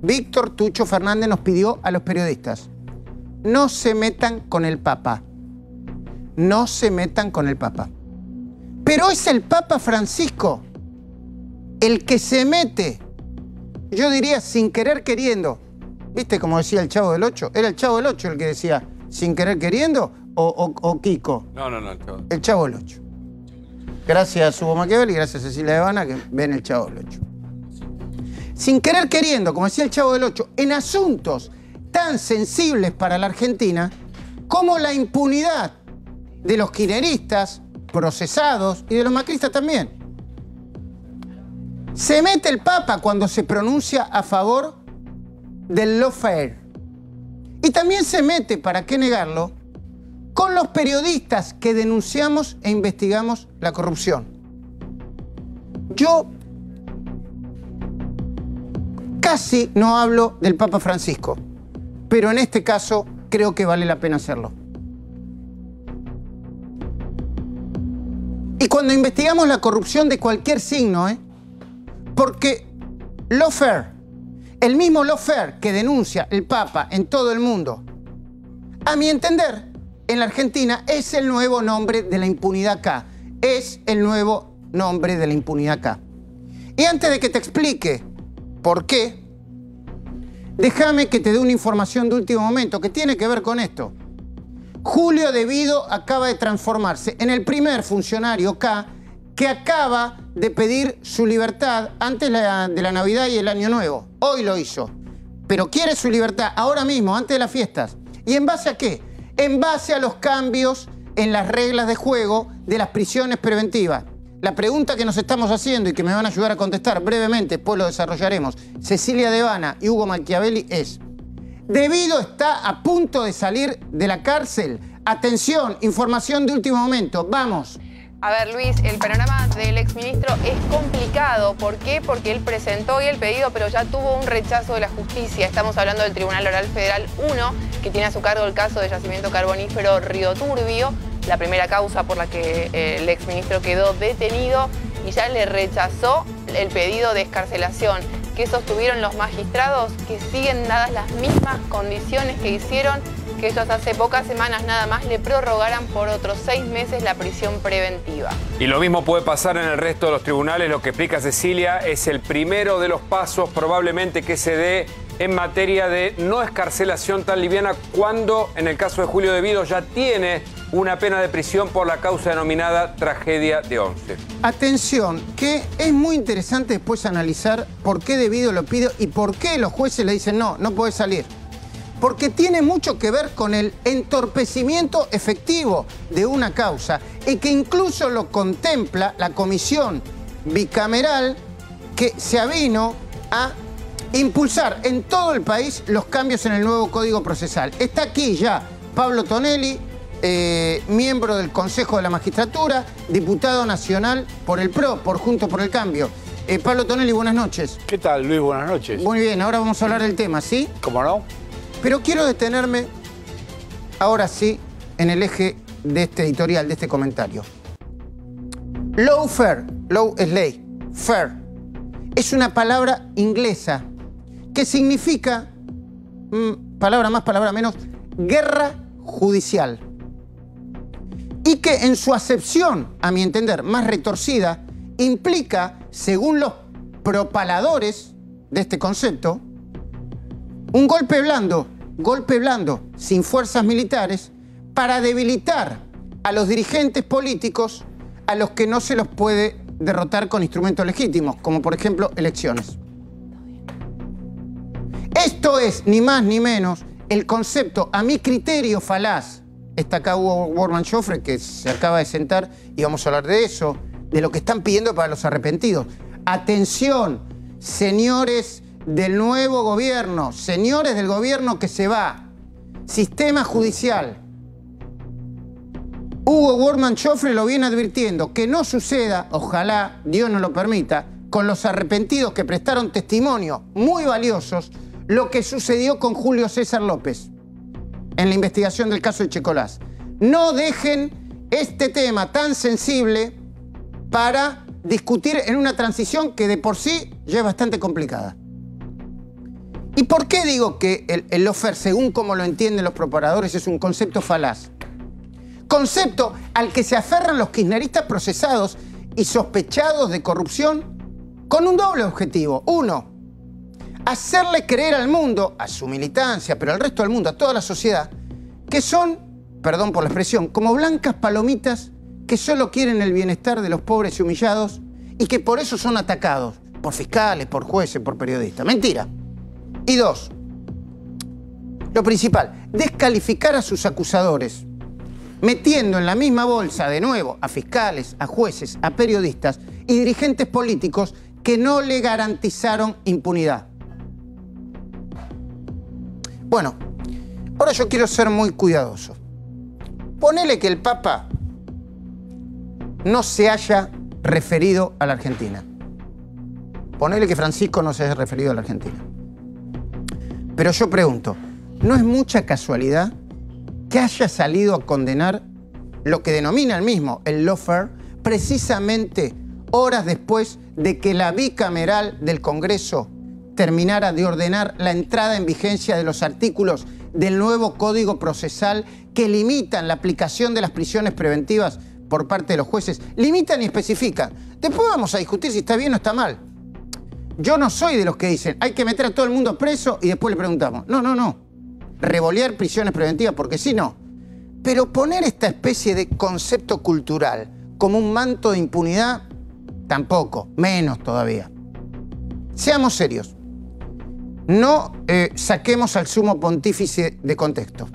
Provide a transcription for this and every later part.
Víctor Tucho Fernández nos pidió a los periodistas: no se metan con el Papa. No se metan con el Papa. Pero es el Papa Francisco el que se mete, yo diría sin querer queriendo. ¿Viste como decía el Chavo del Ocho? ¿Era el Chavo del Ocho el que decía sin querer queriendo o Kiko? No, el Chavo del Ocho. Gracias a Hugo Machiavelli y gracias a Cecilia de Havana que ven el Chavo del Ocho. Sin querer queriendo, como decía el Chavo del Ocho, en asuntos tan sensibles para la Argentina como la impunidad de los kirchneristas procesados y de los macristas también. Se mete el Papa cuando se pronuncia a favor del lawfare. Y también se mete, para qué negarlo, con los periodistas que denunciamos e investigamos la corrupción. Yo casi no hablo del Papa Francisco, pero en este caso creo que vale la pena hacerlo. Y cuando investigamos la corrupción de cualquier signo, porque lawfare, el mismo lawfare que denuncia el Papa en todo el mundo, a mi entender, en la Argentina es el nuevo nombre de la impunidad acá. Es el nuevo nombre de la impunidad acá. Y antes de que te explique por qué, déjame que te dé una información de último momento que tiene que ver con esto. Julio De Vido acaba de transformarse en el primer funcionario acá que acaba de pedir su libertad antes de la Navidad y el Año Nuevo. Hoy lo hizo. Pero quiere su libertad ahora mismo, antes de las fiestas. ¿Y en base a qué? En base a los cambios en las reglas de juego de las prisiones preventivas. La pregunta que nos estamos haciendo y que me van a ayudar a contestar brevemente, después lo desarrollaremos, Cecilia de Havana y Hugo Machiavelli, es: ¿De Vido está a punto de salir de la cárcel? Atención, información de último momento, vamos. A ver, Luis, el panorama del exministro es complicado. ¿Por qué? Porque él presentó hoy el pedido, pero ya tuvo un rechazo de la justicia. Estamos hablando del Tribunal Oral Federal 1, que tiene a su cargo el caso de yacimiento carbonífero Río Turbio, la primera causa por la que el exministro quedó detenido, y ya le rechazó el pedido de excarcelación. ¿Qué sostuvieron los magistrados? Que siguen dadas las mismas condiciones que hicieron que ellos hace pocas semanas nada más le prorrogaran por otros 6 meses la prisión preventiva. Y lo mismo puede pasar en el resto de los tribunales. Lo que explica Cecilia es el primero de los pasos probablemente que se dé en materia de no excarcelación tan liviana, cuando en el caso de Julio De Vido ya tiene una pena de prisión por la causa denominada tragedia de Once. Atención, que es muy interesante después analizar por qué De Vido lo pide y por qué los jueces le dicen no puede salir. Porque tiene mucho que ver con el entorpecimiento efectivo de una causa y que incluso lo contempla la comisión bicameral que se avino a impulsar en todo el país los cambios en el nuevo Código Procesal. Está aquí ya Pablo Tonelli, miembro del Consejo de la Magistratura, diputado nacional por el PRO, por Juntos por el Cambio. Pablo Tonelli, buenas noches. ¿Qué tal, Luis? Buenas noches. Muy bien, ahora vamos a hablar del tema, ¿sí? ¿Cómo no? Pero quiero detenerme, ahora sí, en el eje de este editorial, de este comentario. Lawfare, law es ley, fair, es una palabra inglesa que significa, palabra más, palabra menos, guerra judicial. Y que en su acepción, a mi entender, más retorcida, implica, según los propaladores de este concepto, un golpe blando, sin fuerzas militares, para debilitar a los dirigentes políticos a los que no se los puede derrotar con instrumentos legítimos, como por ejemplo elecciones. Esto es, ni más ni menos, el concepto, a mi criterio, falaz. Está acá Hugo Wortmann Joffre, que se acaba de sentar, y vamos a hablar de eso, de lo que están pidiendo para los arrepentidos. Atención, señores del nuevo gobierno, señores del gobierno que se va, sistema judicial. Hugo Wortmann Joffre lo viene advirtiendo, que no suceda, ojalá Dios no lo permita, con los arrepentidos que prestaron testimonio muy valiosos, lo que sucedió con Julio César López en la investigación del caso de Checolás. No dejen este tema tan sensible para discutir en una transición que de por sí ya es bastante complicada. ¿Y por qué digo que el lawfare, según como lo entienden los propagadores, es un concepto falaz? Concepto al que se aferran los kirchneristas procesados y sospechados de corrupción con un doble objetivo. Uno, hacerle creer al mundo, a su militancia, pero al resto del mundo, a toda la sociedad, que son, perdón por la expresión, como blancas palomitas que solo quieren el bienestar de los pobres y humillados y que por eso son atacados por fiscales, por jueces, por periodistas. Mentira. Y dos, lo principal, descalificar a sus acusadores, metiendo en la misma bolsa de nuevo a fiscales, a jueces, a periodistas y dirigentes políticos que no le garantizaron impunidad. Bueno, ahora yo quiero ser muy cuidadoso. Ponele que el Papa no se haya referido a la Argentina. Ponele que Francisco no se haya referido a la Argentina. Pero yo pregunto, ¿no es mucha casualidad que haya salido a condenar lo que denomina él mismo el lawfare precisamente horas después de que la bicameral del Congreso terminara de ordenar la entrada en vigencia de los artículos del nuevo Código Procesal que limitan la aplicación de las prisiones preventivas por parte de los jueces? Limitan y especifican. Después vamos a discutir si está bien o está mal. Yo no soy de los que dicen hay que meter a todo el mundo preso y después le preguntamos. No, no, no. Revolear prisiones preventivas porque sí, no. Pero poner esta especie de concepto cultural como un manto de impunidad, tampoco. Menos todavía. Seamos serios. No saquemos al sumo pontífice de contexto.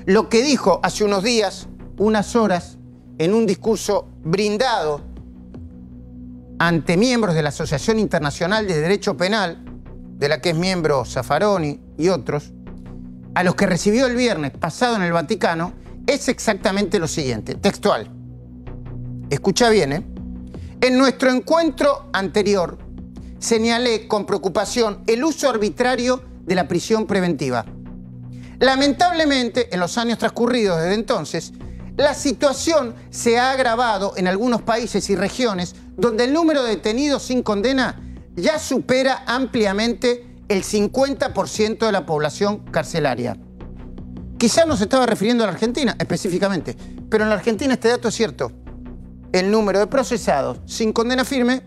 Lo que dijo hace unos días, unas horas, en un discurso brindado ante miembros de la Asociación Internacional de Derecho Penal, de la que es miembro Zaffaroni y otros, a los que recibió el viernes pasado en el Vaticano, es exactamente lo siguiente, textual. Escucha bien, ¿eh? En nuestro encuentro anterior, señalé con preocupación el uso arbitrario de la prisión preventiva. Lamentablemente, en los años transcurridos desde entonces, la situación se ha agravado en algunos países y regiones donde el número de detenidos sin condena ya supera ampliamente el 50% de la población carcelaria. Quizás no se estaba refiriendo a la Argentina específicamente, pero en la Argentina este dato es cierto. El número de procesados sin condena firme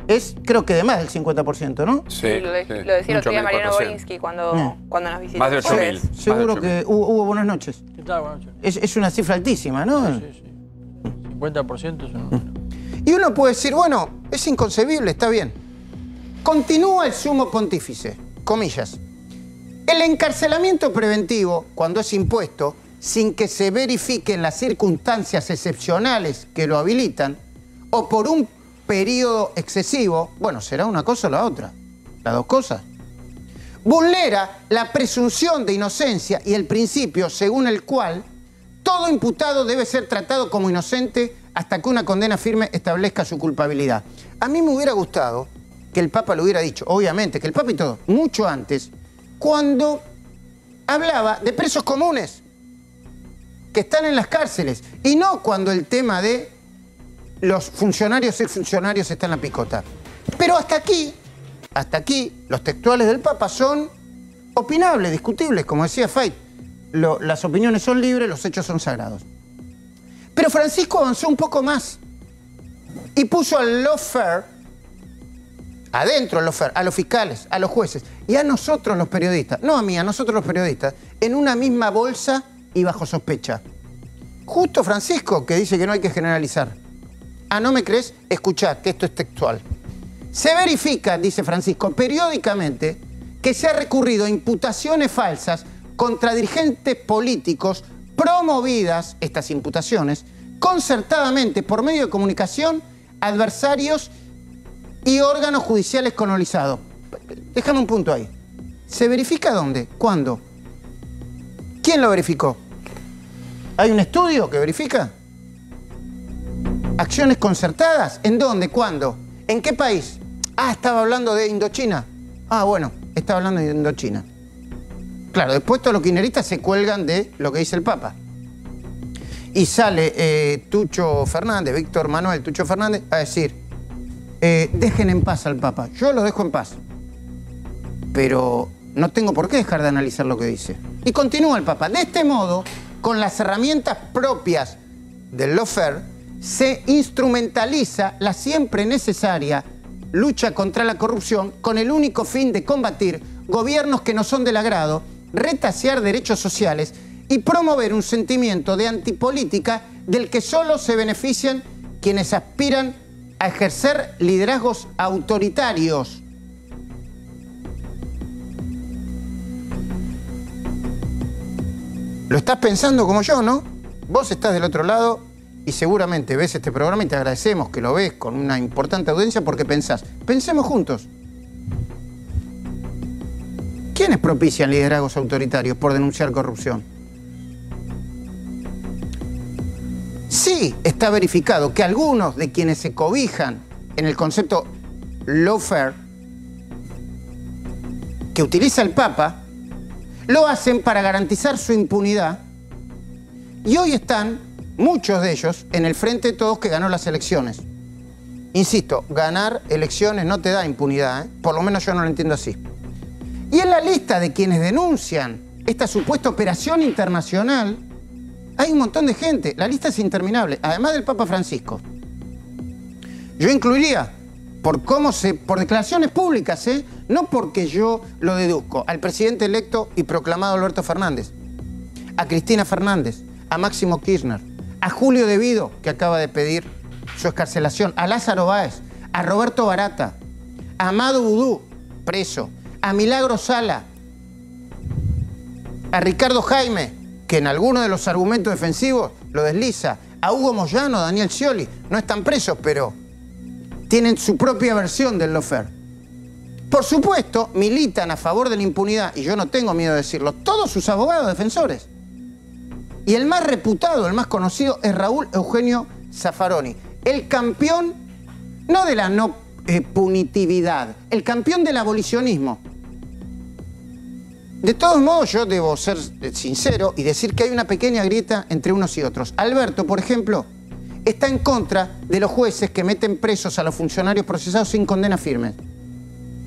es, creo que de más del 50%, ¿no? Sí, lo decía el otro día Mariano Borinsky cuando nos visitó. Más de 8.000. Seguro que hubo buenas noches. ¿Qué tal? Buenas noches. Es una cifra altísima, ¿no? Sí, sí. 50% es un número. Y uno puede decir, bueno, es inconcebible, está bien. Continúa el sumo pontífice, comillas. El encarcelamiento preventivo, cuando es impuesto, sin que se verifiquen las circunstancias excepcionales que lo habilitan, o por un periodo excesivo, bueno, será una cosa o la otra, las dos cosas. Vulnera la presunción de inocencia y el principio según el cual todo imputado debe ser tratado como inocente hasta que una condena firme establezca su culpabilidad. A mí me hubiera gustado que el Papa lo hubiera dicho, obviamente, que el Papa y todo, mucho antes, cuando hablaba de presos comunes que están en las cárceles, y no cuando el tema de los funcionarios y exfuncionarios están en la picota. Pero hasta aquí, los textuales del Papa son opinables, discutibles, como decía Fait. Las opiniones son libres, los hechos son sagrados. Pero Francisco avanzó un poco más y puso al lawfare, adentro del lawfare, a los fiscales, a los jueces y a nosotros los periodistas, no a mí, a nosotros los periodistas, en una misma bolsa y bajo sospecha. Justo Francisco, que dice que no hay que generalizar. Ah, ¿no me crees? Escuchad, que esto es textual. Se verifica, dice Francisco, periódicamente que se ha recurrido a imputaciones falsas contra dirigentes políticos promovidas, estas imputaciones, concertadamente por medio de comunicación, adversarios y órganos judiciales colonizados. Déjame un punto ahí. ¿Se verifica dónde? ¿Cuándo? ¿Quién lo verificó? ¿Hay un estudio que verifica? ¿Acciones concertadas? ¿En dónde? ¿Cuándo? ¿En qué país? Ah, estaba hablando de Indochina. Ah, bueno, estaba hablando de Indochina. Claro, después todos los kirchneristas se cuelgan de lo que dice el Papa. Y sale Tucho Fernández, Víctor Manuel Tucho Fernández, a decir, dejen en paz al Papa. Yo lo dejo en paz. pero no tengo por qué dejar de analizar lo que dice. Y continúa el Papa. De este modo, con las herramientas propias del lawfare, se instrumentaliza la siempre necesaria lucha contra la corrupción con el único fin de combatir gobiernos que no son del agrado, retasear derechos sociales y promover un sentimiento de antipolítica del que solo se benefician quienes aspiran a ejercer liderazgos autoritarios. Lo estás pensando como yo, ¿no? Vos estás del otro lado y seguramente ves este programa y te agradecemos que lo ves con una importante audiencia porque pensás. Pensemos juntos. ¿Quiénes propician liderazgos autoritarios por denunciar corrupción? Sí, está verificado que algunos de quienes se cobijan en el concepto lawfare que utiliza el Papa, lo hacen para garantizar su impunidad y hoy están muchos de ellos en el frente de todos que ganó las elecciones. Insisto, ganar elecciones no te da impunidad, ¿eh? Por lo menos yo no lo entiendo así. Y en la lista de quienes denuncian esta supuesta operación internacional hay un montón de gente. La lista es interminable, además del Papa Francisco. Yo incluiría, por declaraciones públicas, no porque yo lo deduzco, al presidente electo y proclamado Alberto Fernández, a Cristina Fernández, a Máximo Kirchner, a Julio De Vido, que acaba de pedir su excarcelación, a Lázaro Báez, a Roberto Barata, a Amado Vudú, preso, a Milagro Sala, a Ricardo Jaime, que en alguno de los argumentos defensivos lo desliza, a Hugo Moyano, Daniel Scioli, no están presos, pero tienen su propia versión del lawfare. Por supuesto, militan a favor de la impunidad, y yo no tengo miedo de decirlo, todos sus abogados defensores. Y el más reputado, el más conocido, es Raúl Eugenio Zaffaroni, el campeón, no de la no punitividad, el campeón del abolicionismo. De todos modos, yo debo ser sincero y decir que hay una pequeña grieta entre unos y otros. Alberto, por ejemplo, está en contra de los jueces que meten presos a los funcionarios procesados sin condena firme.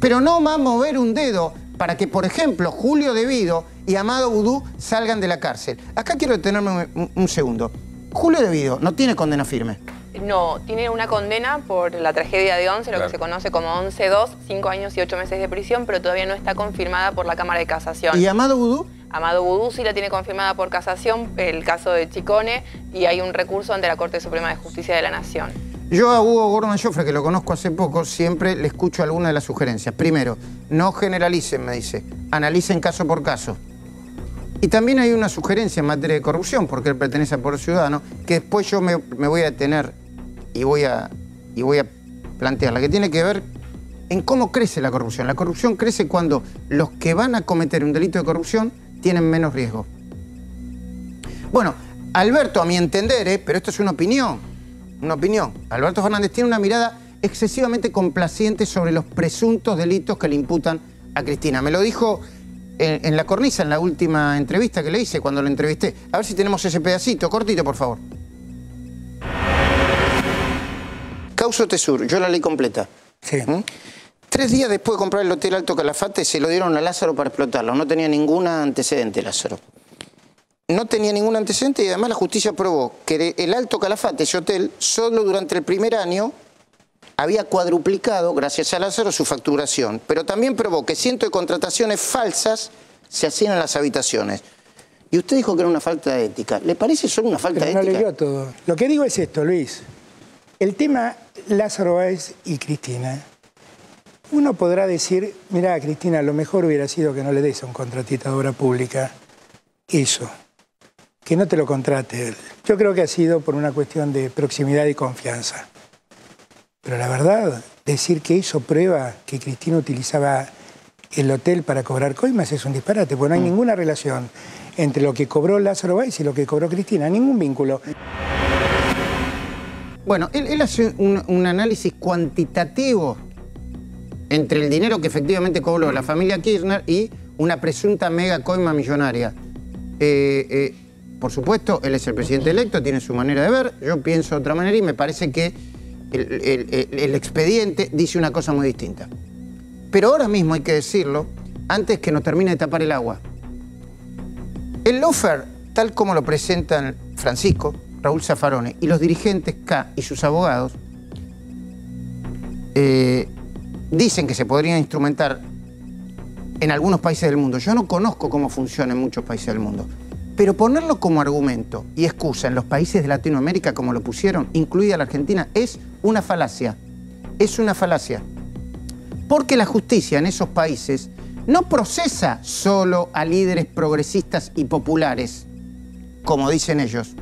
Pero no va a mover un dedo para que, por ejemplo, Julio De Vido y Amado Vudú salgan de la cárcel. Acá quiero detenerme un segundo. Julio De Vido no tiene condena firme. No, tiene una condena por la tragedia de Once, lo que se conoce como 11-2, 5 años y 8 meses de prisión, pero todavía no está confirmada por la Cámara de Casación. ¿Y Amado Vudú? Amado Vudú sí la tiene confirmada por casación, el caso de Chicone, y hay un recurso ante la Corte Suprema de Justicia de la Nación. Yo a Hugo Gorman Joffre, que lo conozco hace poco, siempre le escucho alguna de las sugerencias. Primero, no generalicen, me dice, analicen caso por caso. Y también hay una sugerencia en materia de corrupción, porque él pertenece al Poder Ciudadano, que después yo me voy a detener y voy a plantearla, que tiene que ver en cómo crece la corrupción. La corrupción crece cuando los que van a cometer un delito de corrupción tienen menos riesgo. Bueno, Alberto, a mi entender, pero esto es una opinión, Alberto Fernández tiene una mirada excesivamente complaciente sobre los presuntos delitos que le imputan a Cristina. Me lo dijo en la cornisa, en la última entrevista que le hice, cuando lo entrevisté. A ver si tenemos ese pedacito, cortito, por favor. Causa Tesur, yo la leí completa. Sí. 3 días después de comprar el Hotel Alto Calafate, se lo dieron a Lázaro para explotarlo. No tenía ningún antecedente, Lázaro. No tenía ningún antecedente y además la justicia probó que el Alto Calafate, ese hotel, solo durante el primer año había cuadruplicado, gracias a Lázaro, su facturación. Pero también probó que cientos de contrataciones falsas se hacían en las habitaciones. Y usted dijo que era una falta de ética. ¿Le parece solo una falta de ética? No leyó todo. Lo que digo es esto, Luis. El tema Lázaro Báez y Cristina. Uno podrá decir, mirá, Cristina, lo mejor hubiera sido que no le des a un contratista de obra pública eso, que no te lo contrate él. Yo creo que ha sido por una cuestión de proximidad y confianza. Pero la verdad, decir que eso prueba que Cristina utilizaba el hotel para cobrar coimas es un disparate, porque no hay ninguna relación entre lo que cobró Lázaro Báez y lo que cobró Cristina, ningún vínculo. Bueno, él hace un análisis cuantitativo entre el dinero que efectivamente cobró la familia Kirchner y una presunta mega coima millonaria. Por supuesto, él es el presidente electo, tiene su manera de ver, yo pienso de otra manera y me parece que el expediente dice una cosa muy distinta. Pero ahora mismo hay que decirlo, antes que nos termine de tapar el agua. El lawfare, tal como lo presentan Francisco, Raúl Zaffaroni y los dirigentes K y sus abogados, dicen que se podrían instrumentar en algunos países del mundo. Yo no conozco cómo funciona en muchos países del mundo. Pero ponerlo como argumento y excusa en los países de Latinoamérica, como lo pusieron, incluida la Argentina, es una falacia. Es una falacia. Porque la justicia en esos países no procesa solo a líderes progresistas y populares, como dicen ellos.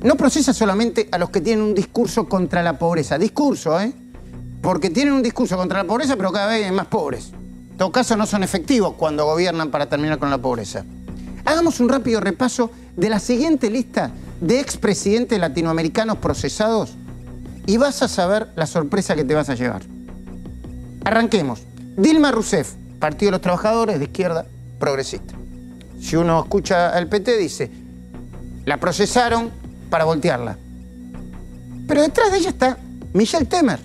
No procesa solamente a los que tienen un discurso contra la pobreza. Discurso, porque tienen un discurso contra la pobreza, pero cada vez hay más pobres. En todo caso, no son efectivos cuando gobiernan para terminar con la pobreza. Hagamos un rápido repaso de la siguiente lista de expresidentes latinoamericanos procesados y vas a saber la sorpresa que te vas a llevar. Arranquemos. Dilma Rousseff, Partido de los Trabajadores, de izquierda, progresista. Si uno escucha al PT, dice, la procesaron para voltearla. Pero detrás de ella está Michel Temer,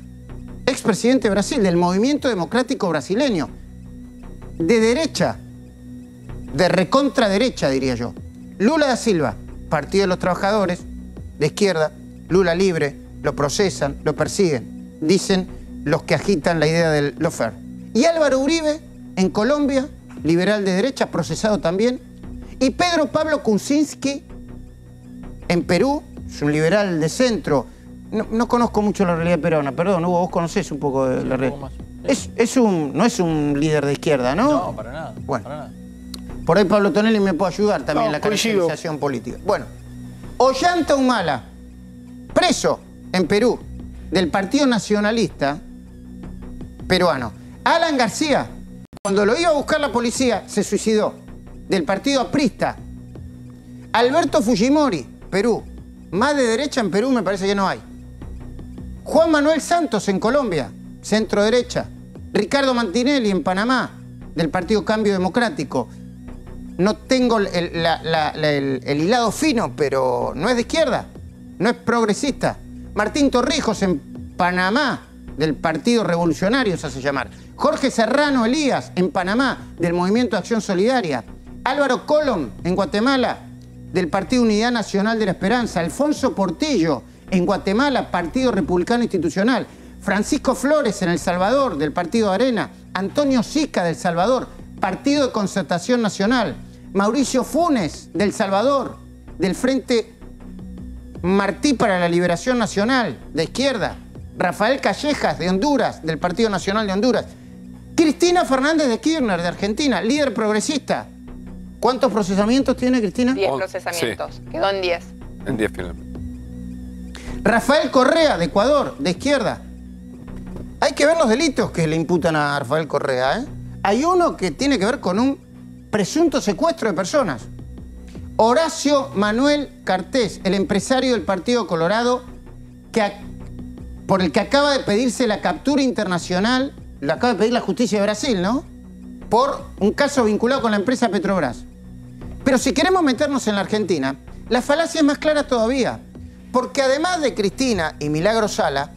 expresidente de Brasil, del Movimiento Democrático Brasileño, de derecha, de recontraderecha, diría yo. Lula da Silva, Partido de los Trabajadores, de izquierda, Lula libre, lo procesan, lo persiguen, dicen los que agitan la idea del lawfare. Y Álvaro Uribe, en Colombia, liberal de derecha, procesado también. Y Pedro Pablo Kuczynski, en Perú, es un liberal de centro. No conozco mucho la realidad peruana, perdón, Hugo, vos conocés un poco de la realidad. No es un líder de izquierda, ¿no? No, para nada. Bueno, para nada. Por ahí Pablo Tonelli me puede ayudar también en la coincido. caracterización política. Bueno, Ollanta Humala, preso en Perú, del Partido Nacionalista peruano. Alan García, cuando lo iba a buscar la policía, se suicidó, del Partido Aprista. Alberto Fujimori, Perú. Más de derecha en Perú me parece que no hay. Juan Manuel Santos en Colombia, centro derecha. Ricardo Martinelli en Panamá, del Partido Cambio Democrático. No tengo el hilado fino, pero no es de izquierda, no es progresista. Martín Torrijos en Panamá, del Partido Revolucionario se hace llamar. Jorge Serrano Elías en Panamá, del Movimiento de Acción Solidaria. Álvaro Colom en Guatemala, del Partido Unidad Nacional de la Esperanza. Alfonso Portillo en Guatemala, Partido Republicano Institucional. Francisco Flores en El Salvador, del Partido Arena. Antonio Sica, del Salvador, Partido de Concertación Nacional. Mauricio Funes, del Salvador, del Frente Martí para la Liberación Nacional, de izquierda. Rafael Callejas, de Honduras, del Partido Nacional de Honduras. Cristina Fernández de Kirchner, de Argentina, líder progresista. ¿Cuántos procesamientos tiene Cristina? 10 procesamientos. Sí. Quedó en 10. En 10 finalmente. Rafael Correa, de Ecuador, de izquierda. Hay que ver los delitos que le imputan a Rafael Correa, Hay uno que tiene que ver con un presunto secuestro de personas. Horacio Manuel Cartés, el empresario del Partido Colorado, por el que acaba de pedirse la captura internacional, lo acaba de pedir la justicia de Brasil, ¿no? Por un caso vinculado con la empresa Petrobras. Pero si queremos meternos en la Argentina, la falacia es más clara todavía. Porque además de Cristina y Milagro Sala,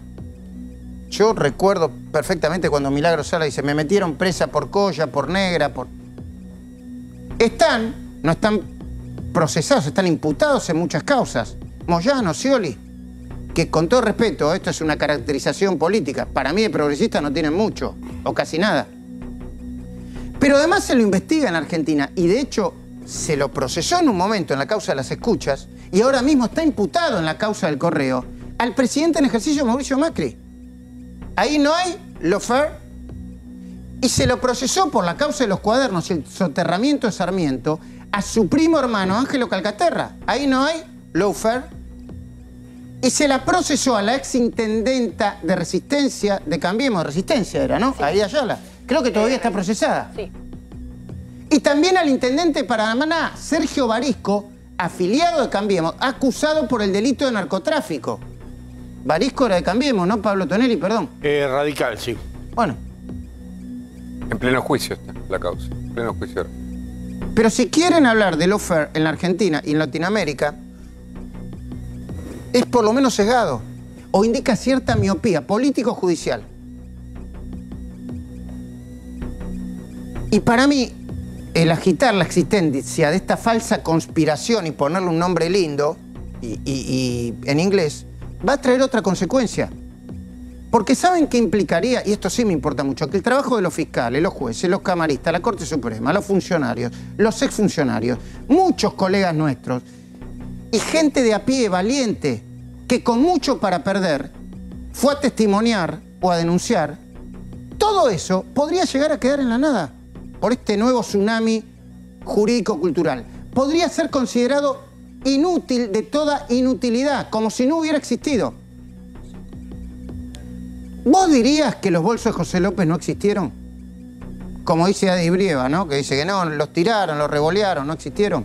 yo recuerdo perfectamente cuando Milagro Sala dice, me metieron presa por colla, por negra, por... no están procesados, están imputados en muchas causas. Moyano, Scioli, que con todo respeto, esto es una caracterización política, para mí de progresistas no tienen mucho, o casi nada. Pero además se lo investiga en Argentina, y de hecho se lo procesó en un momento en la causa de las escuchas, y ahora mismo está imputado en la causa del correo, al presidente en ejercicio Mauricio Macri. Ahí no hay lawfare, y se lo procesó por la causa de los cuadernos y el soterramiento de Sarmiento a su primo hermano Ángelo Calcaterra. Ahí no hay lawfare. Y se la procesó a la exintendenta de Resistencia, de Cambiemos, de Resistencia era, ¿no? Sí. Ahí Ayala. Creo que todavía está procesada. Sí. Y también al intendente de Paraná, Sergio Barisco, afiliado de Cambiemos, acusado por el delito de narcotráfico. Barisco era de Cambiemos, ¿no, Pablo Tonelli? Perdón. Radical, sí. Bueno. En pleno juicio está la causa, en pleno juicio. Pero si quieren hablar de lawfare en la Argentina y en Latinoamérica, es por lo menos sesgado o indica cierta miopía político-judicial. Y para mí, el agitar la existencia de esta falsa conspiración y ponerle un nombre lindo, y en inglés, va a traer otra consecuencia. Porque ¿saben qué implicaría? Y esto sí me importa mucho, que el trabajo de los fiscales, los jueces, los camaristas, la Corte Suprema, los funcionarios, los exfuncionarios, muchos colegas nuestros, y gente de a pie valiente, que con mucho para perder, fue a testimoniar o a denunciar, todo eso podría llegar a quedar en la nada por este nuevo tsunami jurídico-cultural. Podría ser considerado inútil de toda inutilidad, como si no hubiera existido. ¿Vos dirías que los bolsos de José López no existieron? Como dice Adi Brieva, ¿no? Que dice que no, los tiraron, los revolearon, no existieron.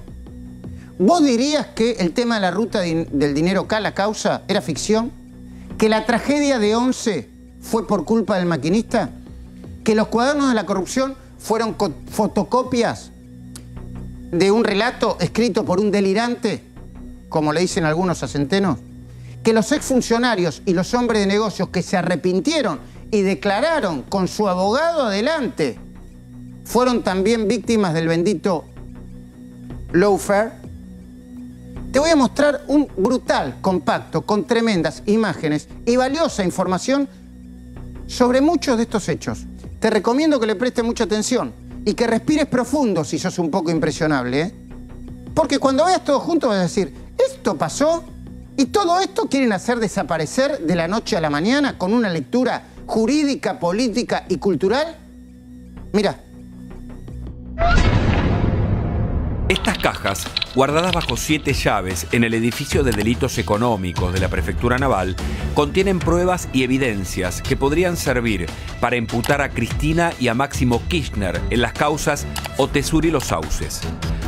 ¿Vos dirías que el tema de la ruta del dinero acá, la causa, era ficción? ¿Que la tragedia de 11 fue por culpa del maquinista? ¿Que los cuadernos de la corrupción fueron fotocopias de un relato escrito por un delirante, como le dicen algunos a Centeno? ¿Que los exfuncionarios y los hombres de negocios que se arrepintieron y declararon con su abogado adelante fueron también víctimas del bendito lawfare? Te voy a mostrar un brutal compacto con tremendas imágenes y valiosa información sobre muchos de estos hechos. Te recomiendo que le prestes mucha atención y que respires profundo si sos un poco impresionable, ¿eh? Porque cuando veas todo junto vas a decir, ¿esto pasó? ¿Y todo esto quieren hacer desaparecer de la noche a la mañana con una lectura jurídica, política y cultural? Mira. Estas cajas, guardadas bajo 7 llaves en el edificio de delitos económicos de la Prefectura Naval, contienen pruebas y evidencias que podrían servir para imputar a Cristina y a Máximo Kirchner en las causas Otesur y Los Sauces.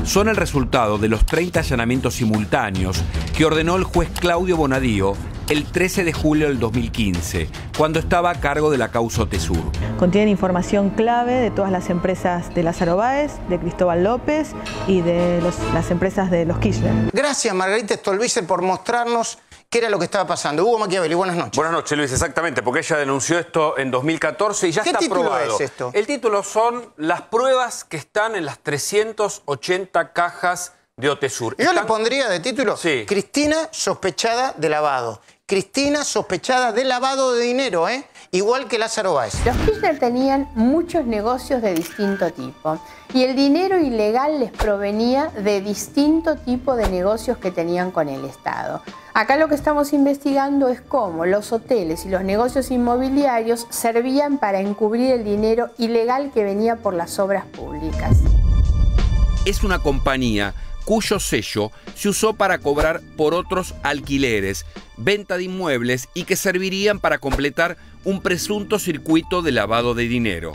Son el resultado de los 30 allanamientos simultáneos que ordenó el juez Claudio Bonadío el 13 de julio del 2015, cuando estaba a cargo de la causa Otesur. Contienen información clave de todas las empresas de Lázaro Báez, de Cristóbal López y de las empresas de los Kirchner. Gracias, Margarita Stolbizer, por mostrarnos qué era lo que estaba pasando. Hugo Machiavelli, buenas noches. Buenas noches, Luis, exactamente, porque ella denunció esto en 2014 y ya está probado. ¿Qué título es esto? El título son las pruebas que están en las 380 cajas de Otesur. Yo le pondría de título, sí. Cristina sospechada de lavado. Cristina sospechada de lavado de dinero, ¿eh? Igual que Lázaro Báez. Los Kirchner tenían muchos negocios de distinto tipo y el dinero ilegal les provenía de distinto tipo de negocios que tenían con el Estado. Acá lo que estamos investigando es cómo los hoteles y los negocios inmobiliarios servían para encubrir el dinero ilegal que venía por las obras públicas. Es una compañía cuyo sello se usó para cobrar por otros alquileres, venta de inmuebles y que servirían para completar un presunto circuito de lavado de dinero.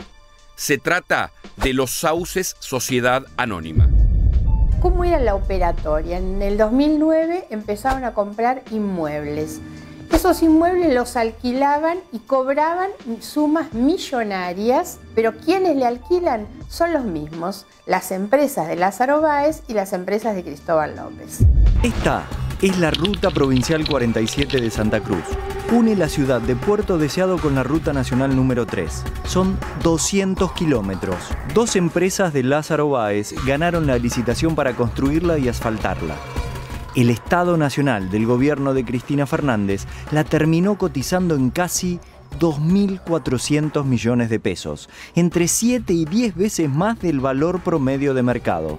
Se trata de Los Sauces Sociedad Anónima. ¿Cómo era la operatoria? En el 2009 empezaron a comprar inmuebles. Esos inmuebles los alquilaban y cobraban sumas millonarias, pero quienes le alquilan son los mismos, las empresas de Lázaro Báez y las empresas de Cristóbal López. Esta es la Ruta Provincial 47 de Santa Cruz. Une la ciudad de Puerto Deseado con la Ruta Nacional número 3. Son 200 kilómetros. 2 empresas de Lázaro Báez ganaron la licitación para construirla y asfaltarla. El Estado Nacional del gobierno de Cristina Fernández la terminó cotizando en casi 2.400 millones de pesos, entre 7 y 10 veces más del valor promedio de mercado.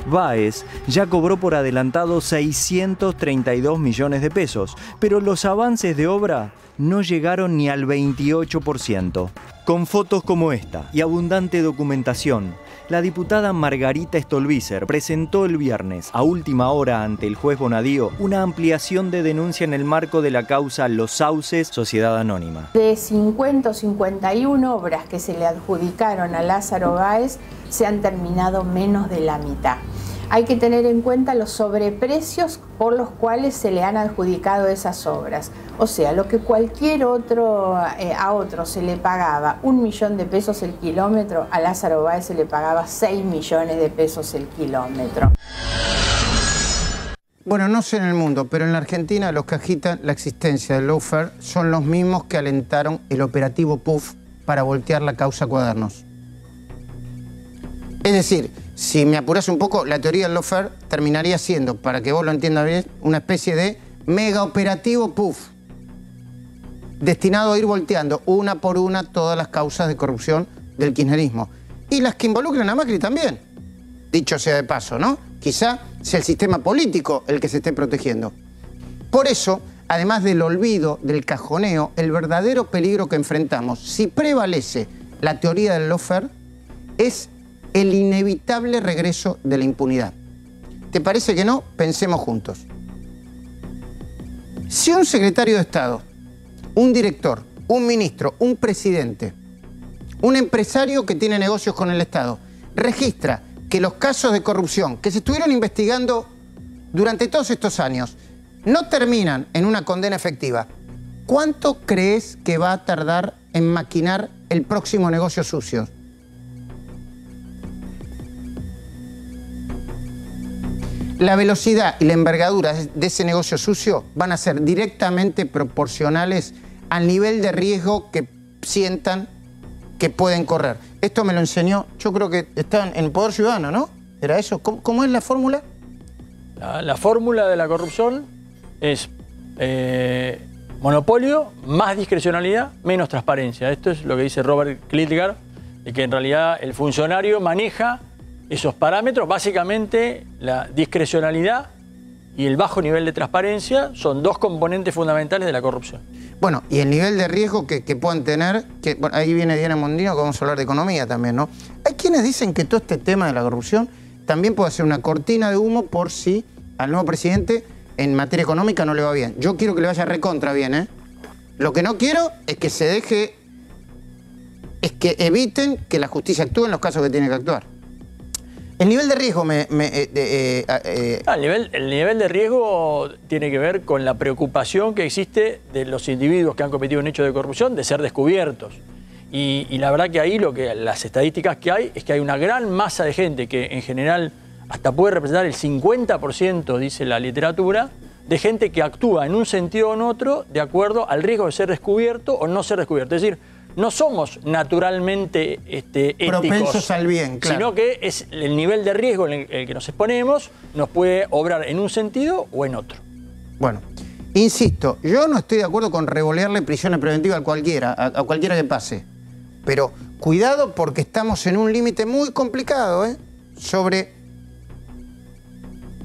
Báez ya cobró por adelantado 632 millones de pesos, pero los avances de obra no llegaron ni al 28%. Con fotos como esta y abundante documentación, la diputada Margarita Stolbizer presentó el viernes, a última hora ante el juez Bonadío, una ampliación de denuncia en el marco de la causa Los Sauces Sociedad Anónima. De 50 o 51 obras que se le adjudicaron a Lázaro Báez, se han terminado menos de la mitad. Hay que tener en cuenta los sobreprecios por los cuales se le han adjudicado esas obras. O sea, lo que cualquier otro, a otro se le pagaba 1 millón de pesos el kilómetro, a Lázaro Báez se le pagaba 6 millones de pesos el kilómetro. Bueno, no sé en el mundo, pero en la Argentina los que agitan la existencia del lawfare son los mismos que alentaron el operativo PUF para voltear la causa Cuadernos. Es decir, si me apuras un poco, la teoría del lawfare terminaría siendo, para que vos lo entiendas bien, una especie de mega operativo PUF, destinado a ir volteando una por una todas las causas de corrupción del kirchnerismo. Y las que involucran a Macri también, dicho sea de paso, ¿no? Quizá sea el sistema político el que se esté protegiendo. Por eso, además del olvido, del cajoneo, el verdadero peligro que enfrentamos, si prevalece la teoría del lawfare, es el inevitable regreso de la impunidad. ¿Te parece que no? Pensemos juntos. Si un secretario de Estado, un director, un ministro, un presidente, un empresario que tiene negocios con el Estado, registra que los casos de corrupción que se estuvieron investigando durante todos estos años no terminan en una condena efectiva, ¿cuánto crees que va a tardar en maquinar el próximo negocio sucio? La velocidad y la envergadura de ese negocio sucio van a ser directamente proporcionales al nivel de riesgo que sientan que pueden correr. Esto me lo enseñó, yo creo que está en Poder Ciudadano, ¿no? ¿Era eso? ¿Cómo es la fórmula? La fórmula de la corrupción es monopolio, más discrecionalidad, menos transparencia. Esto es lo que dice Robert Klitgar, de que en realidad el funcionario maneja esos parámetros. Básicamente, la discrecionalidad y el bajo nivel de transparencia son dos componentes fundamentales de la corrupción. Bueno, y el nivel de riesgo que puedan tener, que bueno, ahí viene Diana Mondino, que vamos a hablar de economía también, ¿no? Hay quienes dicen que todo este tema de la corrupción también puede ser una cortina de humo por si al nuevo presidente en materia económica no le va bien. Yo quiero que le vaya recontra bien, ¿eh? Lo que no quiero es que se deje, es que eviten que la justicia actúe en los casos que tiene que actuar. El nivel de riesgo el nivel de riesgo tiene que ver con la preocupación que existe de los individuos que han cometido un hecho de corrupción de ser descubiertos. Y la verdad que ahí las estadísticas que hay es que hay una gran masa de gente que en general hasta puede representar el 50%, dice la literatura, de gente que actúa en un sentido o en otro de acuerdo al riesgo de ser descubierto o no ser descubierto. Es decir, no somos naturalmente éticos, propensos al bien, claro, sino que es el nivel de riesgo en el que nos exponemos nos puede obrar en un sentido o en otro. Bueno, insisto, yo no estoy de acuerdo con revolearle prisiones preventivas a cualquiera que pase. Pero cuidado porque estamos en un límite muy complicado, sobre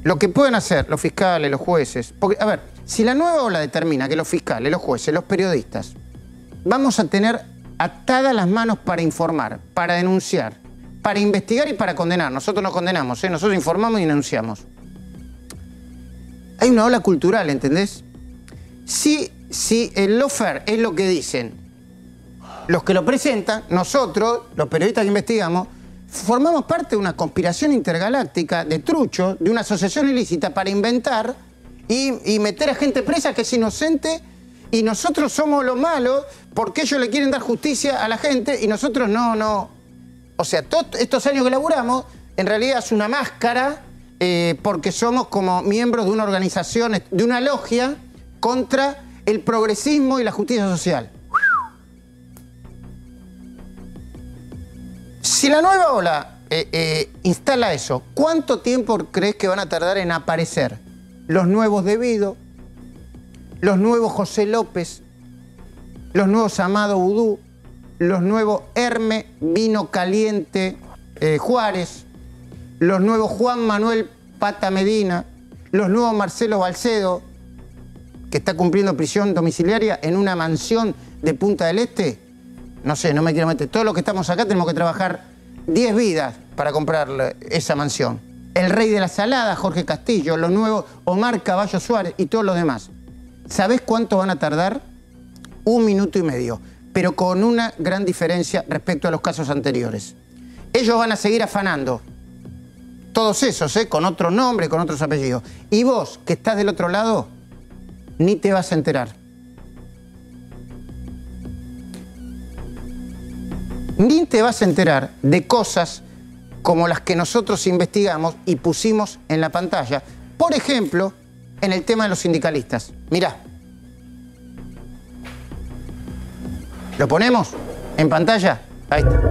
lo que pueden hacer los fiscales, los jueces. Porque, a ver, si la nueva ola determina que los fiscales, los jueces, los periodistas, vamos a tener atadas las manos para informar, para denunciar, para investigar y para condenar. Nosotros no condenamos, nosotros informamos y denunciamos. Hay una ola cultural, ¿entendés? Si el lawfare es lo que dicen los que lo presentan, nosotros, los periodistas que investigamos, formamos parte de una conspiración intergaláctica de truchos, de una asociación ilícita para inventar y meter a gente presa que es inocente. Y nosotros somos los malos porque ellos le quieren dar justicia a la gente y nosotros no. O sea, todos estos años que laburamos, en realidad es una máscara porque somos como miembros de una organización, de una logia contra el progresismo y la justicia social. Si la nueva ola instala eso, ¿cuánto tiempo crees que van a tardar en aparecer los nuevos Debido, los nuevos José López, los nuevos Amado Vudú, los nuevos Herme Vino Caliente Juárez, los nuevos Juan Manuel Pata Medina, los nuevos Marcelo Balcedo, que está cumpliendo prisión domiciliaria en una mansión de Punta del Este? No sé, no me quiero meter. Todos los que estamos acá tenemos que trabajar 10 vidas para comprar esa mansión. El rey de la salada, Jorge Castillo, los nuevos Omar Caballo Suárez y todos los demás. ¿Sabés cuánto van a tardar? 1 minuto y medio, pero con una gran diferencia respecto a los casos anteriores. Ellos van a seguir afanando. Todos esos, con otro nombre, con otros apellidos. Y vos, que estás del otro lado, ni te vas a enterar. Ni te vas a enterar de cosas como las que nosotros investigamos y pusimos en la pantalla. Por ejemplo, en el tema de los sindicalistas. Mirá. ¿Lo ponemos en pantalla? Ahí está.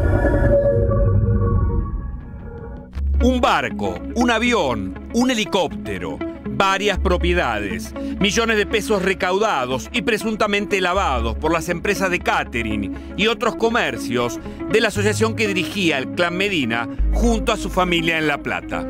Un barco, un avión, un helicóptero, varias propiedades, millones de pesos recaudados y presuntamente lavados por las empresas de catering y otros comercios de la asociación que dirigía el clan Medina junto a su familia en La Plata.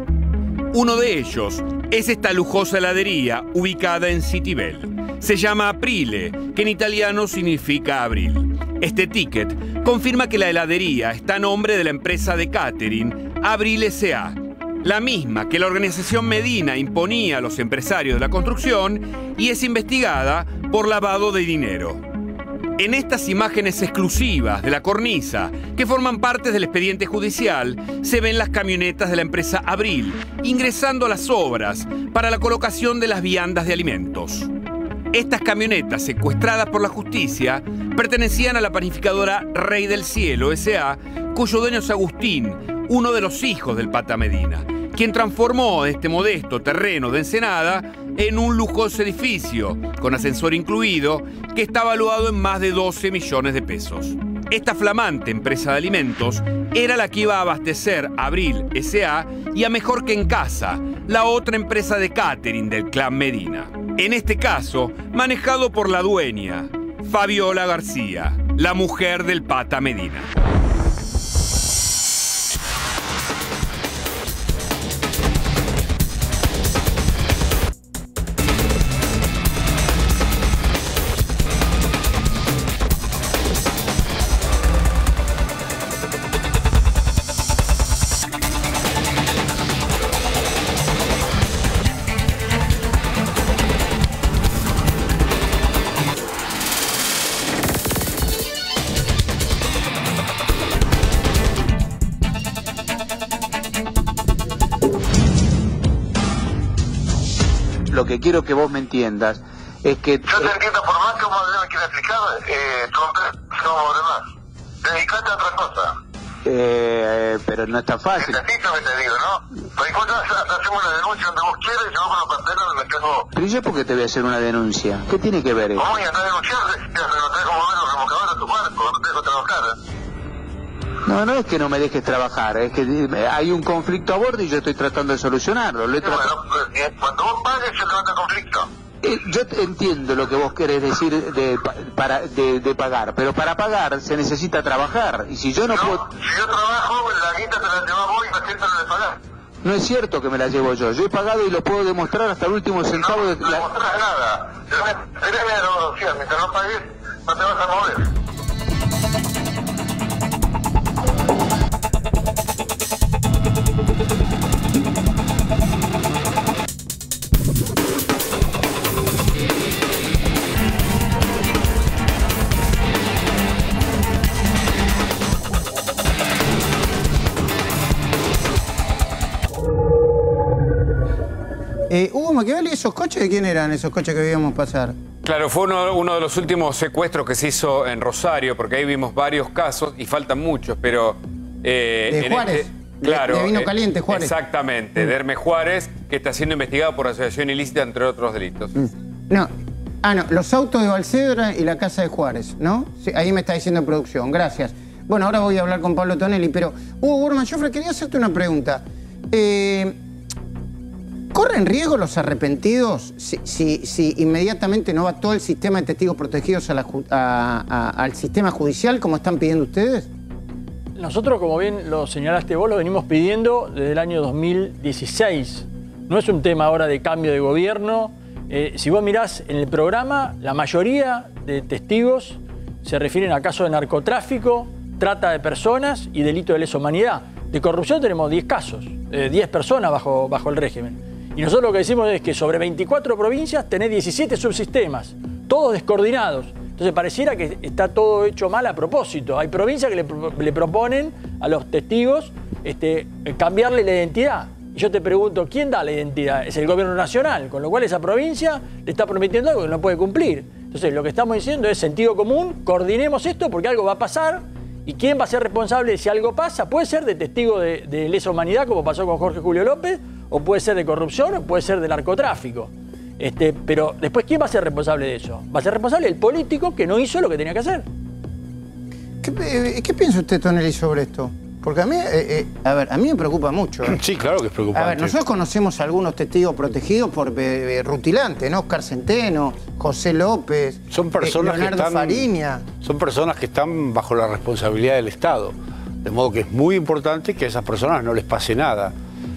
Uno de ellos es esta lujosa heladería ubicada en Citibel. Se llama Aprile, que en italiano significa abril. Este ticket confirma que la heladería está a nombre de la empresa de catering Abril S.A., la misma que la organización Medina imponía a los empresarios de la construcción y es investigada por lavado de dinero. En estas imágenes exclusivas de la cornisa, que forman parte del expediente judicial, se ven las camionetas de la empresa Abril ingresando a las obras para la colocación de las viandas de alimentos. Estas camionetas, secuestradas por la justicia, pertenecían a la panificadora Rey del Cielo S.A., cuyo dueño es Agustín, uno de los hijos del Pata Medina, quien transformó este modesto terreno de Ensenada en un lujoso edificio, con ascensor incluido, que está valuado en más de 12 millones de pesos. Esta flamante empresa de alimentos era la que iba a abastecer a Abril S.A. y a Mejor que en Casa, la otra empresa de catering del clan Medina. En este caso, manejado por la dueña, Fabiola García, la mujer del Pata Medina. Lo que quiero que vos me entiendas es que... Yo te entiendo, por más que vos me quieras explicar, tu empresa como demás. Dedicate a otra cosa. Pero no es tan fácil. Necesito que te digo, ¿no? Porque cuando hacemos una denuncia donde vos quieras y yo con los papeles donde tengo... Pero yo por qué te voy a hacer una denuncia. ¿Qué tiene que ver eso? ¿Cómo voy a andar a denunciar? No te dejo mover los remolcadores a tu barco, no te dejo trabajar. No, no es que no me dejes trabajar, es que hay un conflicto a bordo y yo estoy tratando de solucionarlo. Bueno, cuando vos pagues se levanta el conflicto. Yo entiendo lo que vos querés decir de pagar, pero para pagar se necesita trabajar. Y si yo no puedo... Si yo trabajo, la guita te la llevas vos y la gente no le pagás. No es cierto que me la llevo yo. Yo he pagado y lo puedo demostrar hasta el último centavo de... No demostrás nada. Tenés la devolución. Mientras no pagues, no te vas a mover. Hugo Machiavelli, ¿esos coches de quién eran, esos coches que veíamos pasar? Claro, fue uno de los últimos secuestros que se hizo en Rosario, porque ahí vimos varios casos y faltan muchos, pero... de Juárez, claro, de Vino Caliente, Juárez. Exactamente, de Hermes Juárez, que está siendo investigado por asociación ilícita, entre otros delitos. No, los autos de Balcedra y la casa de Juárez, ¿no? Sí, ahí me está diciendo producción, gracias. Bueno, ahora voy a hablar con Pablo Tonelli, pero Hugo Burman, Joffre, quería hacerte una pregunta. ¿Corren riesgo los arrepentidos si inmediatamente no va todo el sistema de testigos protegidos al sistema judicial como están pidiendo ustedes? Nosotros, como bien lo señalaste vos, lo venimos pidiendo desde el año 2016. No es un tema ahora de cambio de gobierno. Si vos mirás en el programa, la mayoría de testigos se refieren a casos de narcotráfico, trata de personas y delito de lesa humanidad. De corrupción tenemos 10 casos, 10 personas bajo el régimen. Y nosotros lo que decimos es que sobre 24 provincias tenés 17 subsistemas, todos descoordinados. Entonces pareciera que está todo hecho mal a propósito. Hay provincias que le proponen a los testigos cambiarle la identidad. Y yo te pregunto, ¿quién da la identidad? Es el gobierno nacional, con lo cual esa provincia le está prometiendo algo que no puede cumplir. Entonces lo que estamos diciendo es sentido común, coordinemos esto porque algo va a pasar. ¿Y quién va a ser responsable si algo pasa? Puede ser de testigo de lesa humanidad, como pasó con Jorge Julio López, o puede ser de corrupción, o puede ser de narcotráfico. Pero después, ¿quién va a ser responsable de eso? Va a ser responsable el político que no hizo lo que tenía que hacer. ¿Qué piensa usted, Tonelli, sobre esto? Porque a mí, a mí me preocupa mucho. Sí, claro que es preocupante. A ver, nosotros conocemos a algunos testigos protegidos por rutilante, ¿no? Oscar Centeno, José López, son personas Leonardo Fariña. Son personas que están bajo la responsabilidad del Estado. De modo que es muy importante que a esas personas no les pase nada.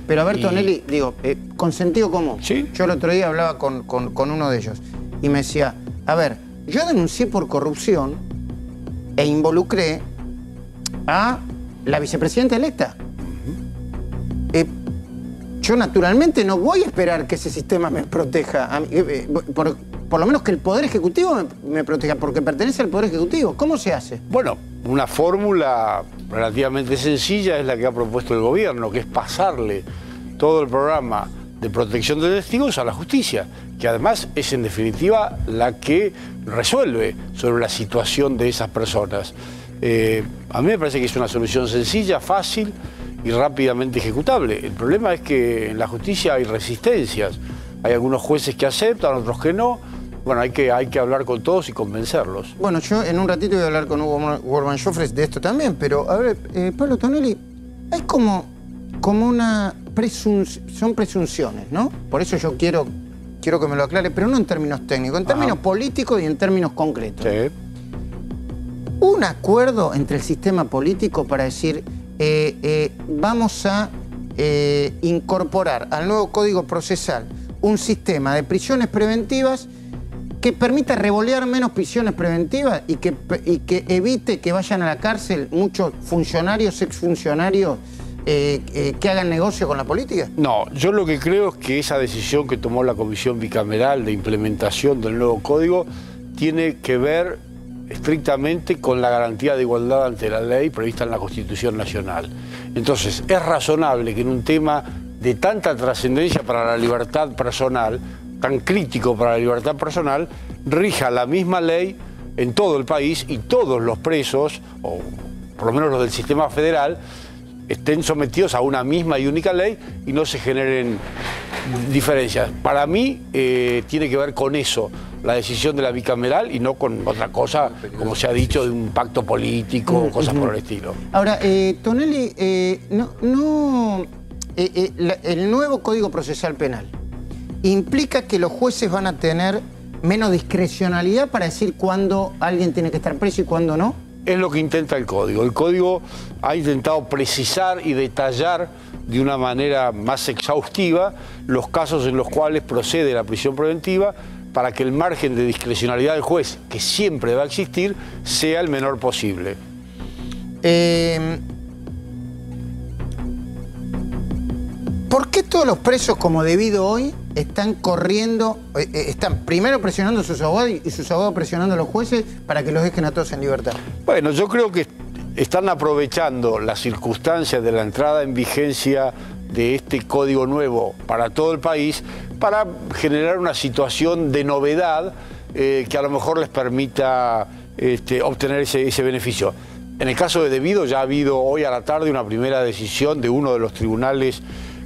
Pero a ver, Tonelli, digo, con sentido común. ¿Sí? Yo el otro día hablaba con uno de ellos y me decía, a ver, yo denuncié por corrupción e involucré a la vicepresidenta electa. Yo naturalmente no voy a esperar que ese sistema me proteja, por lo menos que el Poder Ejecutivo me proteja, porque pertenece al Poder Ejecutivo. ¿Cómo se hace? Bueno, una fórmula relativamente sencilla es la que ha propuesto el gobierno, que es pasarle todo el programa de protección de testigos a la justicia, que además es en definitiva la que resuelve sobre la situación de esas personas. A mí me parece que es una solución sencilla, fácil y rápidamente ejecutable. El problema es que en la justicia hay resistencias. Hay algunos jueces que aceptan, otros que no. Bueno, hay que hablar con todos y convencerlos. Bueno, yo en un ratito voy a hablar con Hugo Worman-Joffres de esto también, pero a ver, Pablo Tonelli, hay como una son presunciones, ¿no? Por eso yo quiero que me lo aclare, pero no en términos técnicos, en términos políticos y en términos concretos. Sí. Un acuerdo entre el sistema político para decir vamos a incorporar al nuevo Código Procesal un sistema de prisiones preventivas que permita revolear menos prisiones preventivas y que evite que vayan a la cárcel muchos funcionarios, exfuncionarios que hagan negocio con la política. No, yo lo que creo es que esa decisión que tomó la Comisión Bicameral de implementación del nuevo código tiene que ver estrictamente con la garantía de igualdad ante la ley prevista en la Constitución Nacional. Entonces, es razonable que en un tema de tanta trascendencia para la libertad personal, tan crítico para la libertad personal, rija la misma ley en todo el país y todos los presos, o por lo menos los del sistema federal, estén sometidos a una misma y única ley y no se generen diferencias. Para mí tiene que ver con eso, la decisión de la bicameral y no con otra cosa, como se ha dicho, de un pacto político o cosas por el estilo. Ahora, Tonelli, el nuevo Código Procesal Penal implica que los jueces van a tener menos discrecionalidad para decir cuándo alguien tiene que estar preso y cuándo no. Es lo que intenta el Código. El Código ha intentado precisar y detallar de una manera más exhaustiva los casos en los cuales procede la prisión preventiva para que el margen de discrecionalidad del juez, que siempre va a existir, sea el menor posible. ¿Por qué todos los presos, como debido hoy, están corriendo, están primero presionando a sus abogados y sus abogados presionando a los jueces para que los dejen a todos en libertad? Bueno, yo creo que están aprovechando las circunstancias de la entrada en vigencia de este código nuevo para todo el país para generar una situación de novedad que a lo mejor les permita obtener ese beneficio. En el caso de Debido ya ha habido hoy a la tarde una primera decisión de uno de los tribunales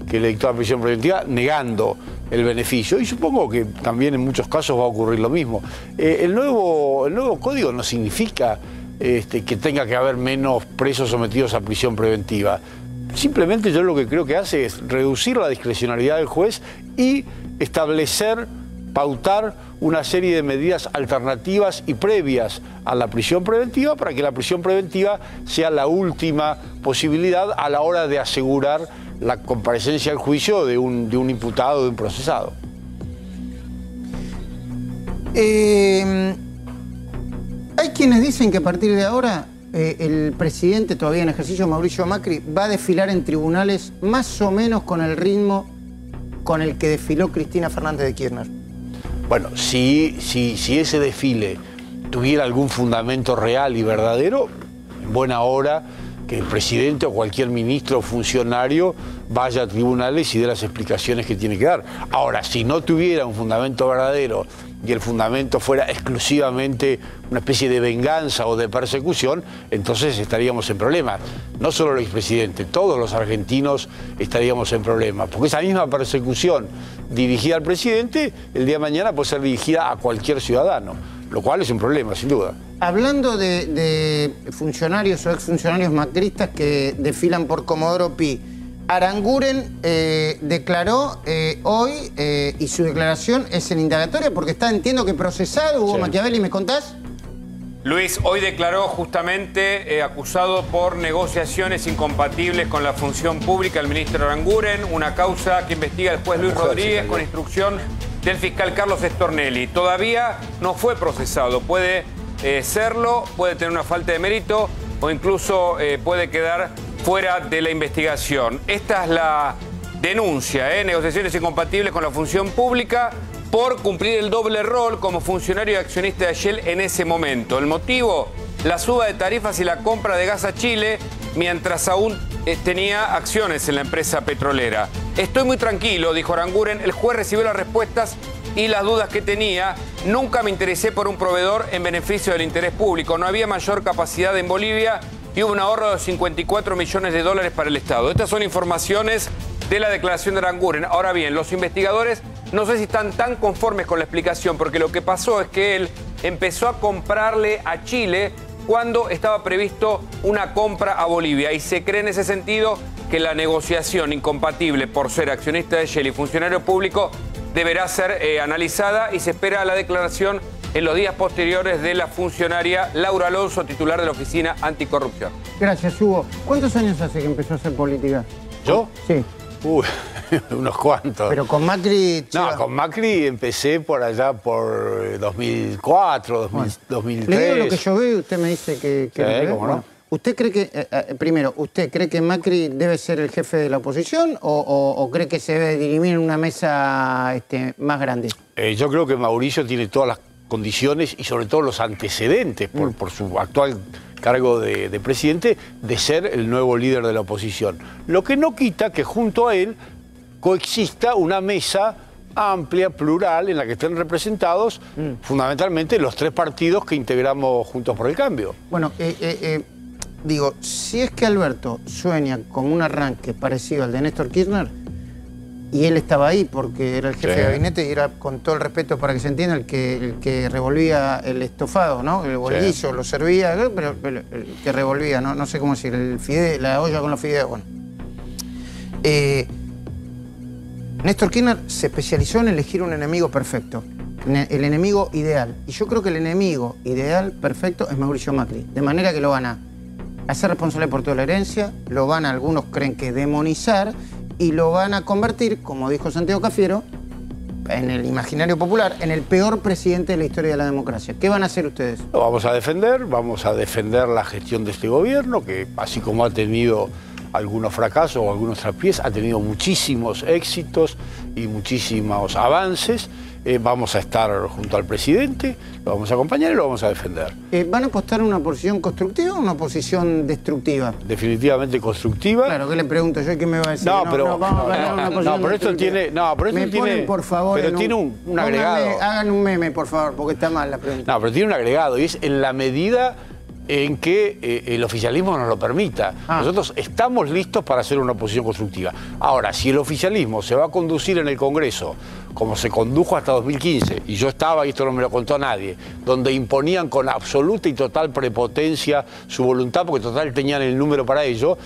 que le dictó la prisión preventiva negando el beneficio y supongo que también en muchos casos va a ocurrir lo mismo. El nuevo código no significa que tenga que haber menos presos sometidos a prisión preventiva. Simplemente yo lo que creo que hace es reducir la discrecionalidad del juez y establecer, pautar una serie de medidas alternativas y previas a la prisión preventiva para que la prisión preventiva sea la última posibilidad a la hora de asegurar la comparecencia al juicio de un imputado, de un procesado. Hay quienes dicen que a partir de ahora el presidente, todavía en ejercicio, Mauricio Macri, va a desfilar en tribunales más o menos con el ritmo con el que desfiló Cristina Fernández de Kirchner. Bueno, si ese desfile tuviera algún fundamento real y verdadero, en buena hora que el presidente o cualquier ministro o funcionario vaya a tribunales y dé las explicaciones que tiene que dar. Ahora, si no tuviera un fundamento verdadero y el fundamento fuera exclusivamente una especie de venganza o de persecución, entonces estaríamos en problemas. No solo el expresidente, todos los argentinos estaríamos en problemas, porque esa misma persecución dirigida al presidente, el día de mañana puede ser dirigida a cualquier ciudadano. lo cual es un problema, sin duda. Hablando de funcionarios o exfuncionarios macristas que desfilan por Comodoro Pi, Aranguren declaró hoy y su declaración es en indagatoria porque está, entiendo que procesado, Hugo Machiavelli, ¿me contás? Luis, hoy declaró justamente acusado por negociaciones incompatibles con la función pública el ministro Aranguren, una causa que investiga el juez Luis Rodríguez con instrucción del fiscal Carlos Stornelli. Todavía no fue procesado, puede serlo, puede tener una falta de mérito o incluso puede quedar fuera de la investigación. Esta es la denuncia, negociaciones incompatibles con la función pública por cumplir el doble rol como funcionario y accionista de Shell en ese momento. El motivo, la suba de tarifas y la compra de gas a Chile mientras aún tenía acciones en la empresa petrolera. Estoy muy tranquilo, dijo Aranguren. El juez recibió las respuestas y las dudas que tenía. Nunca me interesé por un proveedor en beneficio del interés público. No había mayor capacidad en Bolivia y hubo un ahorro de 54 millones de dólares para el Estado. Estas son informaciones de la declaración de Aranguren. Ahora bien, los investigadores no sé si están tan conformes con la explicación, porque lo que pasó es que él empezó a comprarle a Chile cuando estaba previsto una compra a Bolivia. Y se cree en ese sentido que la negociación incompatible por ser accionista de Shell y funcionario público deberá ser analizada y se espera la declaración en los días posteriores de la funcionaria Laura Alonso, titular de la Oficina Anticorrupción. Gracias, Hugo. ¿Cuántos años hace que empezó a hacer política? ¿Yo? Sí. Unos cuantos. Pero con Macri... No, con Macri empecé por allá por 2004, 2003. Le digo lo que yo veo y usted me dice que... Sí, ¿cómo no? ¿Usted cree que, primero, usted cree que Macri debe ser el jefe de la oposición o cree que se debe dirimir en una mesa más grande? Yo creo que Mauricio tiene todas las condiciones y sobre todo los antecedentes por su actual cargo de presidente de ser el nuevo líder de la oposición. Lo que no quita que junto a él coexista una mesa amplia, plural, en la que estén representados fundamentalmente los tres partidos que integramos Juntos por el Cambio. Bueno, digo, si es que Alberto sueña con un arranque parecido al de Néstor Kirchner, y él estaba ahí porque era el jefe de gabinete y era, con todo el respeto para que se entienda, el que revolvía el estofado, ¿no? El bolillo, lo servía, pero el que revolvía, no sé cómo decir, el fideo, la olla con los fideos, bueno. Néstor Kirchner se especializó en elegir un enemigo perfecto, el enemigo ideal. Y yo creo que el enemigo ideal, perfecto, es Mauricio Macri. De manera que lo van a hacer responsable por toda la herencia, lo van a, algunos creen que demonizar, y lo van a convertir, como dijo Santiago Cafiero, en el imaginario popular, en el peor presidente de la historia de la democracia. ¿Qué van a hacer ustedes? Lo vamos a defender la gestión de este gobierno, que así como ha tenido algunos fracasos o algunos traspiés, ha tenido muchísimos éxitos y muchísimos avances. Vamos a estar junto al presidente, lo vamos a acompañar y lo vamos a defender. ¿Van a apostar en una posición constructiva o una posición destructiva? Definitivamente constructiva. Claro, ¿qué le pregunto yo? ¿Qué me va a decir? Vamos a ganar una posición pero esto tiene... por favor, pero tiene un agregado. Hagan un meme, por favor, porque está mal la pregunta. No, pero tiene un agregado y es en la medida en que el oficialismo nos lo permita. Nosotros estamos listos para hacer una oposición constructiva. Ahora, si el oficialismo se va a conducir en el Congreso como se condujo hasta 2015, y yo estaba, y esto no me lo contó nadie, donde imponían con absoluta y total prepotencia su voluntad, porque total tenían el número para ello,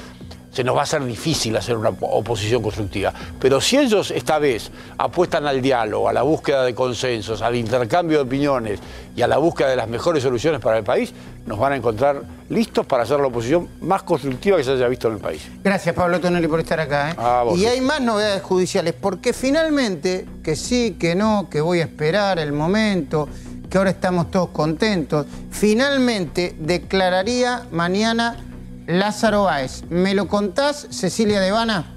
se nos va a hacer difícil hacer una oposición constructiva. Pero si ellos esta vez apuestan al diálogo, a la búsqueda de consensos, al intercambio de opiniones y a la búsqueda de las mejores soluciones para el país, nos van a encontrar listos para hacer la oposición más constructiva que se haya visto en el país. Gracias, Pablo Tonelli, por estar acá. Y hay más novedades judiciales, porque finalmente, que sí, que no, que voy a esperar el momento, que ahora estamos todos contentos, finalmente declararía mañana Lázaro Báez. ¿Me lo contás, Cecilia Devana?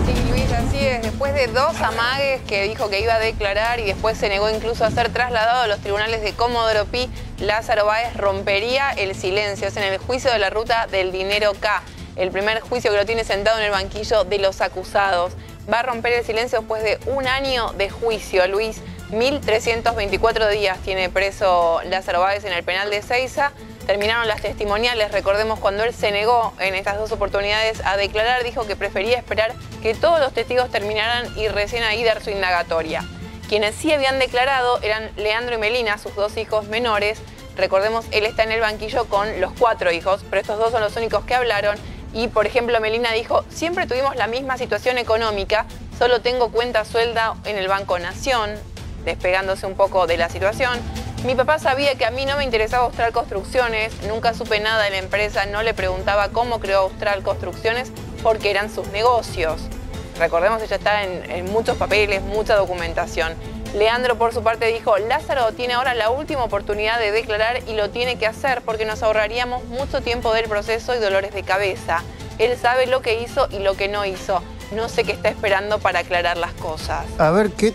Sí, Luis, así es. Después de 2 amagues que dijo que iba a declarar y después se negó incluso a ser trasladado a los tribunales de Comodoro Pi, Lázaro Báez rompería el silencio. Es en el juicio de la ruta del dinero K, el primer juicio que lo tiene sentado en el banquillo de los acusados. Va a romper el silencio después de 1 año de juicio, Luis. 1.324 días tiene preso Lázaro Báez en el penal de Seiza. Terminaron las testimoniales, recordemos cuando él se negó en estas 2 oportunidades a declarar, dijo que prefería esperar que todos los testigos terminaran y recién ahí dar su indagatoria. Quienes sí habían declarado eran Leandro y Melina, sus 2 hijos menores. Recordemos, él está en el banquillo con los 4 hijos, pero estos 2 son los únicos que hablaron. Y, por ejemplo, Melina dijo, siempre tuvimos la misma situación económica, solo tengo cuenta suelda en el Banco Nación, despegándose un poco de la situación. Mi papá sabía que a mí no me interesaba Austral Construcciones, nunca supe nada de la empresa, no le preguntaba cómo creó Austral Construcciones porque eran sus negocios. Recordemos, ella está en muchos papeles, mucha documentación. Leandro, por su parte, dijo, Lázaro tiene ahora la última oportunidad de declarar y lo tiene que hacer porque nos ahorraríamos mucho tiempo del proceso y dolores de cabeza. Él sabe lo que hizo y lo que no hizo. No sé qué está esperando para aclarar las cosas. A ver, ¿qué?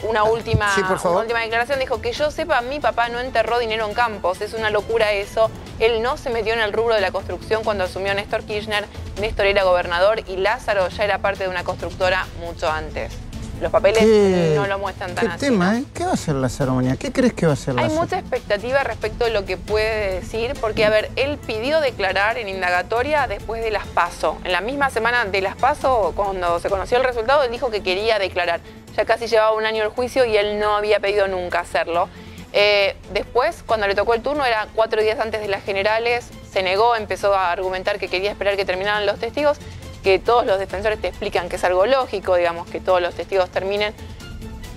Una última, sí, por favor. Una última declaración. Dijo, que yo sepa, mi papá no enterró dinero en campos. Es una locura eso. Él no se metió en el rubro de la construcción cuando asumió Néstor Kirchner. Néstor era gobernador y Lázaro ya era parte de una constructora mucho antes. Los papeles no lo muestran tan así. ¿Qué tema, ¿Qué va a hacer Lázaro mañana? ¿Qué crees que va a hacer Lázaro? Hay mucha expectativa respecto de lo que puede decir, porque, a ver, él pidió declarar en indagatoria después de las PASO. En la misma semana de las PASO, cuando se conoció el resultado, él dijo que quería declarar. Ya casi llevaba 1 año el juicio y él no había pedido nunca hacerlo. Después, cuando le tocó el turno, era 4 días antes de las generales, se negó, empezó a argumentar que quería esperar que terminaran los testigos, que todos los defensores te explican que es algo lógico, digamos, que todos los testigos terminen.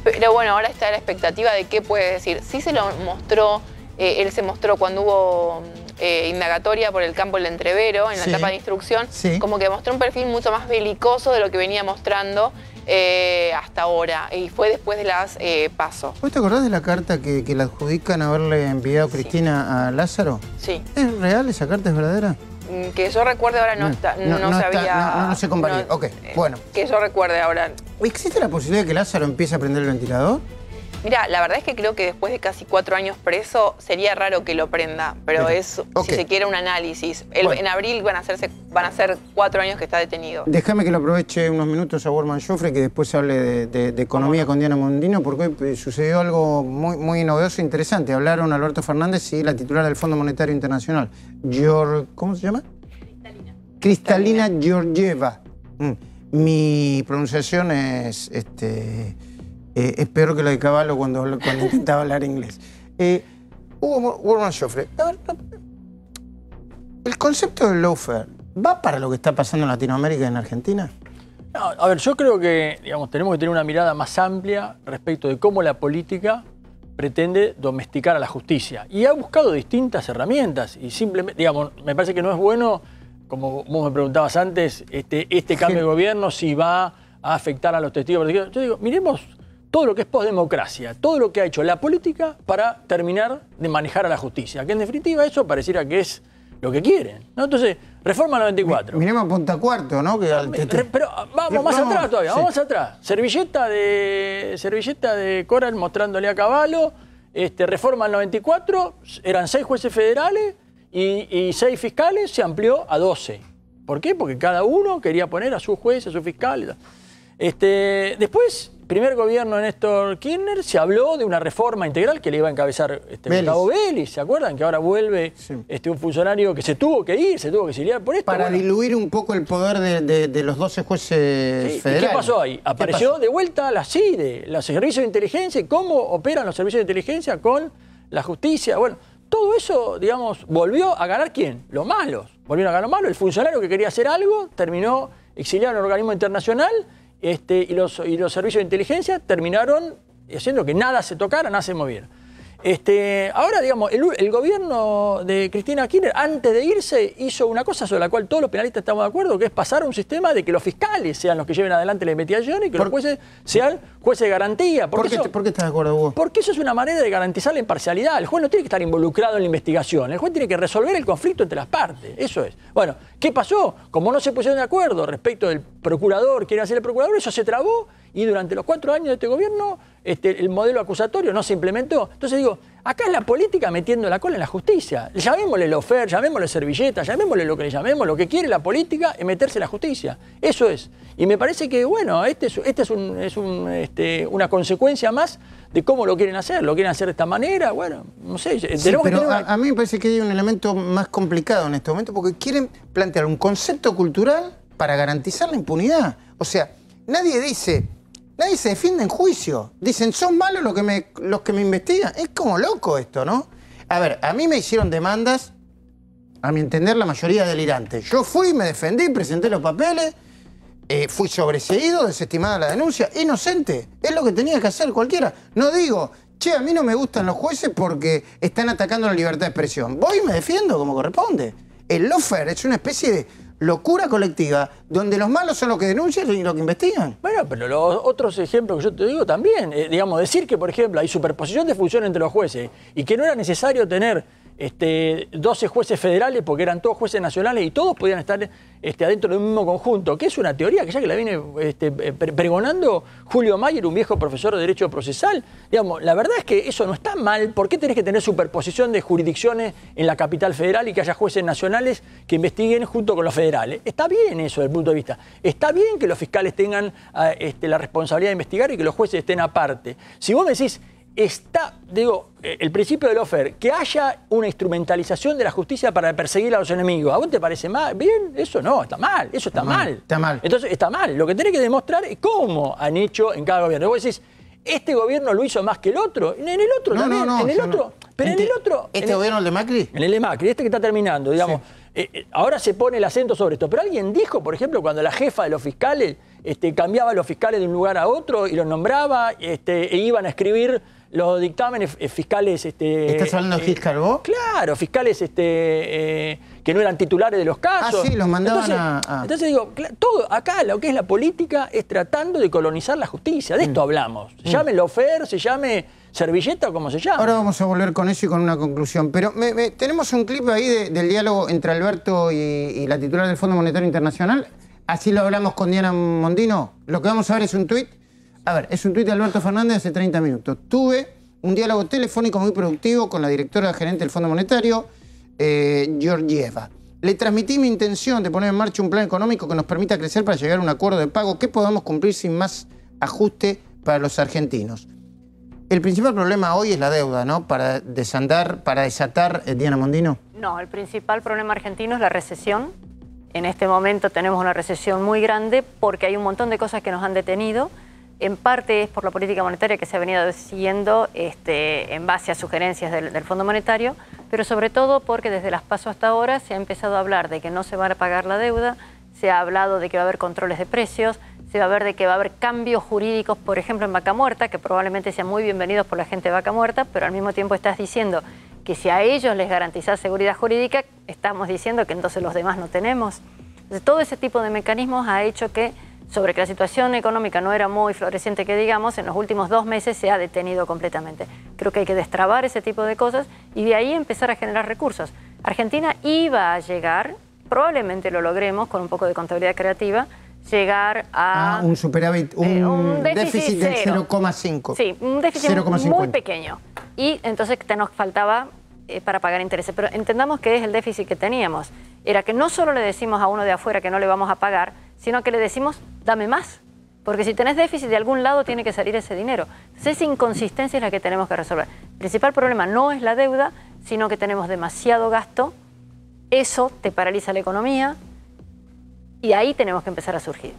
Pero bueno, ahora está la expectativa de qué puede decir. Sí se lo mostró, él se mostró cuando hubo indagatoria por el campo del Entrevero, en la etapa de instrucción, como que mostró un perfil mucho más belicoso de lo que venía mostrando hasta ahora, y fue después de las PASO. ¿Vos te acordás de la carta que le adjudican haberle enviado Cristina a Lázaro? Sí. ¿Es real esa carta? ¿Es verdadera? Que yo recuerde ahora no se convalida. Ok, bueno. Que yo recuerde ahora. ¿Existe la posibilidad de que Lázaro empiece a prender el ventilador? Mira, la verdad es que creo que después de casi 4 años preso sería raro que lo prenda, pero es, si se quiere, un análisis. En abril van a ser 4 años que está detenido. Déjame que lo aproveche unos minutos a Wortmann Joffre, que después hable de economía con Diana Mondino, porque hoy sucedió algo muy novedoso e interesante. Hablaron Alberto Fernández y la titular del Fondo Monetario Internacional, ¿cómo se llama? Kristalina Georgieva. Mi pronunciación es peor que la de Cavallo cuando intentaba hablar inglés. Wortmann Joffre, ¿el concepto del lawfare va para lo que está pasando en Latinoamérica y en Argentina? No, a ver, yo creo que tenemos que tener una mirada más amplia respecto de cómo la política pretende domesticar a la justicia. Y ha buscado distintas herramientas y simplemente, me parece que no es bueno, como vos me preguntabas antes, este cambio de gobierno si va a afectar a los testigos. Yo digo, miremos todo lo que es posdemocracia, todo lo que ha hecho la política para terminar de manejar a la justicia, que en definitiva eso pareciera que es lo que quieren, ¿no? Entonces, reforma 94. Miremos a Punta Cuarto, ¿no? Pero vamos más atrás todavía, vamos atrás. Servilleta de Coral mostrándole a Cavallo, reforma 94, eran 6 jueces federales y 6 fiscales, se amplió a 12. ¿Por qué? Porque cada uno quería poner a su juez, a su fiscal. Después, primer gobierno de Néstor Kirchner, se habló de una reforma integral que le iba a encabezar Gustavo Vélez. ¿Se acuerdan? Que ahora vuelve un funcionario que se tuvo que ir, se tuvo que exiliar por esto. Para diluir un poco el poder de los 12 jueces federales. ¿Y qué pasó ahí? Apareció de vuelta la CIDE, los servicios de inteligencia, y cómo operan los servicios de inteligencia con la justicia. Bueno, todo eso, volvió a ganar ¿quién? Los malos. Volvieron a ganar los malos. El funcionario que quería hacer algo terminó exiliado en un organismo internacional. Y los servicios de inteligencia terminaron haciendo que nada se tocara, nada se moviera. Ahora, el gobierno de Cristina Kirchner, antes de irse, hizo una cosa sobre la cual todos los penalistas estamos de acuerdo, que es pasar a un sistema de que los fiscales sean los que lleven adelante la investigación y que los jueces sean jueces de garantía. ¿Por qué estás de acuerdo, Hugo? Porque eso es una manera de garantizar la imparcialidad. El juez no tiene que estar involucrado en la investigación. El juez tiene que resolver el conflicto entre las partes. Eso es. Bueno, ¿qué pasó? Como no se pusieron de acuerdo respecto del procurador, quiere hacer el procurador, eso se trabó y durante los 4 años de este gobierno el modelo acusatorio no se implementó. Entonces digo, acá es la política metiendo la cola en la justicia. Llamémosle lawfare, llamémosle servilleta, llamémosle lo que le llamemos, lo que quiere la política es meterse en la justicia. Eso es. Y me parece que, bueno, una consecuencia más de cómo lo quieren hacer. Lo quieren hacer de esta manera, bueno, no sé. Pero a mí me parece que hay un elemento más complicado en este momento porque quieren plantear un concepto cultural para garantizar la impunidad. O sea, nadie dice, Nadie se defiende en juicio. Dicen, son malos los que me investigan. Es como loco esto, ¿no? A ver, a mí me hicieron demandas, a mi entender, la mayoría delirantes. Yo fui, me defendí, presenté los papeles, fui sobreseído, desestimada la denuncia. Inocente. Es lo que tenía que hacer cualquiera. No digo, che, a mí no me gustan los jueces porque están atacando la libertad de expresión. Voy y me defiendo como corresponde. El lawfare es una especie de locura colectiva donde los malos son los que denuncian y los que investigan. Bueno, pero los otros ejemplos que yo te digo también, digamos, decir que, por ejemplo, hay superposición de funciones entre los jueces y que no era necesario tener 12 jueces federales porque eran todos jueces nacionales y todos podían estar adentro de un mismo conjunto, que es una teoría que ya que la viene pregonando Julio Mayer, un viejo profesor de Derecho Procesal. Digamos, la verdad es que eso no está mal. ¿Por qué tenés que tener superposición de jurisdicciones en la capital federal y que haya jueces nacionales que investiguen junto con los federales? Está bien eso desde el punto de vista. Está bien que los fiscales tengan la responsabilidad de investigar y que los jueces estén aparte. Si vos me decís, el principio del lawfare, que haya una instrumentalización de la justicia para perseguir a los enemigos, ¿a vos te parece mal? ¿Bien? Eso no, está mal, eso está mal. Está mal. Entonces, está mal. Lo que tenés que demostrar es cómo han hecho en cada gobierno. Vos decís, este gobierno lo hizo más que el otro, en el otro también, en el otro. Pero en el otro... ¿Este gobierno, el de Macri? En el de Macri, este que está terminando, digamos. Sí. Ahora se pone el acento sobre esto. Pero alguien dijo, por ejemplo, cuando la jefa de los fiscales cambiaba a los fiscales de un lugar a otro y los nombraba e iban a escribir los dictámenes fiscales... ¿Estás hablando de Gil Carbó? Claro, fiscales que no eran titulares de los casos. Ah, sí, los mandaban Entonces digo, todo acá lo que es la política es tratando de colonizar la justicia. De esto hablamos. Se llame lawfare, se llame servilleta o como se llame. Ahora vamos a volver con eso y con una conclusión. Pero tenemos un clip ahí del diálogo entre Alberto y la titular del Fondo Monetario Internacional. Así lo hablamos con Diana Mondino. Lo que vamos a ver es un tuit. A ver, es un tuit de Alberto Fernández hace 30 minutos. Tuve un diálogo telefónico muy productivo con la directora gerente del Fondo Monetario, Georgieva. Le transmití mi intención de poner en marcha un plan económico que nos permita crecer para llegar a un acuerdo de pago que podamos cumplir sin más ajuste para los argentinos. El principal problema hoy es la deuda, ¿no? Para desatar, Diana Mondino. No, el principal problema argentino es la recesión. En este momento tenemos una recesión muy grande porque hay un montón de cosas que nos han detenido. En parte es por la política monetaria que se ha venido siguiendo en base a sugerencias del Fondo Monetario, pero sobre todo porque desde las PASO hasta ahora se ha empezado a hablar de que no se va a pagar la deuda, se ha hablado de que va a haber controles de precios, se va a ver de que va a haber cambios jurídicos, por ejemplo en Vaca Muerta, que probablemente sean muy bienvenidos por la gente de Vaca Muerta, pero al mismo tiempo estás diciendo que si a ellos les garantizás seguridad jurídica, estamos diciendo que entonces los demás no tenemos. Entonces, todo ese tipo de mecanismos ha hecho que sobre que la situación económica no era muy floreciente, que digamos, en los últimos 2 meses se ha detenido completamente. Creo que hay que destrabar ese tipo de cosas y de ahí empezar a generar recursos. Argentina iba a llegar, probablemente lo logremos con un poco de contabilidad creativa, llegar a... un superávit, un déficit del 0,5. Sí, un déficit muy pequeño. Y entonces nos faltaba para pagar intereses. Pero entendamos que es el déficit que teníamos. Era que no solo le decimos a uno de afuera que no le vamos a pagar, sino que le decimos, dame más. Porque si tenés déficit, de algún lado tiene que salir ese dinero. Entonces, esa inconsistencia es la que tenemos que resolver. El principal problema no es la deuda, sino que tenemos demasiado gasto. Eso te paraliza la economía y ahí tenemos que empezar a surgir.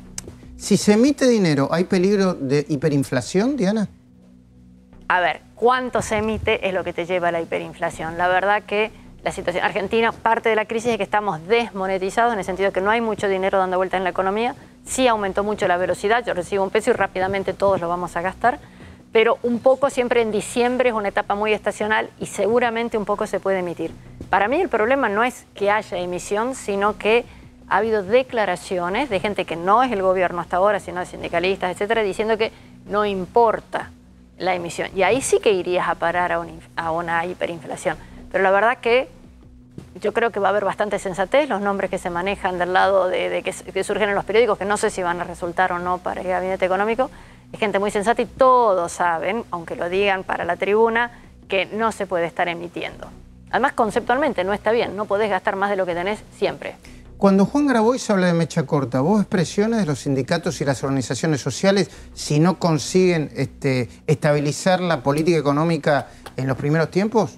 Si se emite dinero, ¿hay peligro de hiperinflación, Diana? A ver, cuánto se emite es lo que te lleva a la hiperinflación. La verdad que la situación argentina, parte de la crisis es que estamos desmonetizados en el sentido que no hay mucho dinero dando vuelta en la economía. Sí aumentó mucho la velocidad, yo recibo un peso y rápidamente todos lo vamos a gastar, pero un poco siempre en diciembre es una etapa muy estacional y seguramente un poco se puede emitir. Para mí el problema no es que haya emisión, sino que ha habido declaraciones de gente que no es el gobierno hasta ahora, sino de sindicalistas, etcétera, diciendo que no importa la emisión. Y ahí sí que irías a parar a una hiperinflación. Pero la verdad que yo creo que va a haber bastante sensatez. Los nombres que se manejan del lado de que surgen en los periódicos, que no sé si van a resultar o no para el gabinete económico, es gente muy sensata y todos saben, aunque lo digan para la tribuna, que no se puede estar emitiendo. Además, conceptualmente no está bien, no podés gastar más de lo que tenés siempre. Cuando Juan Grabois habla de mecha corta, ¿vos ves presiones de los sindicatos y las organizaciones sociales si no consiguen estabilizar la política económica en los primeros tiempos?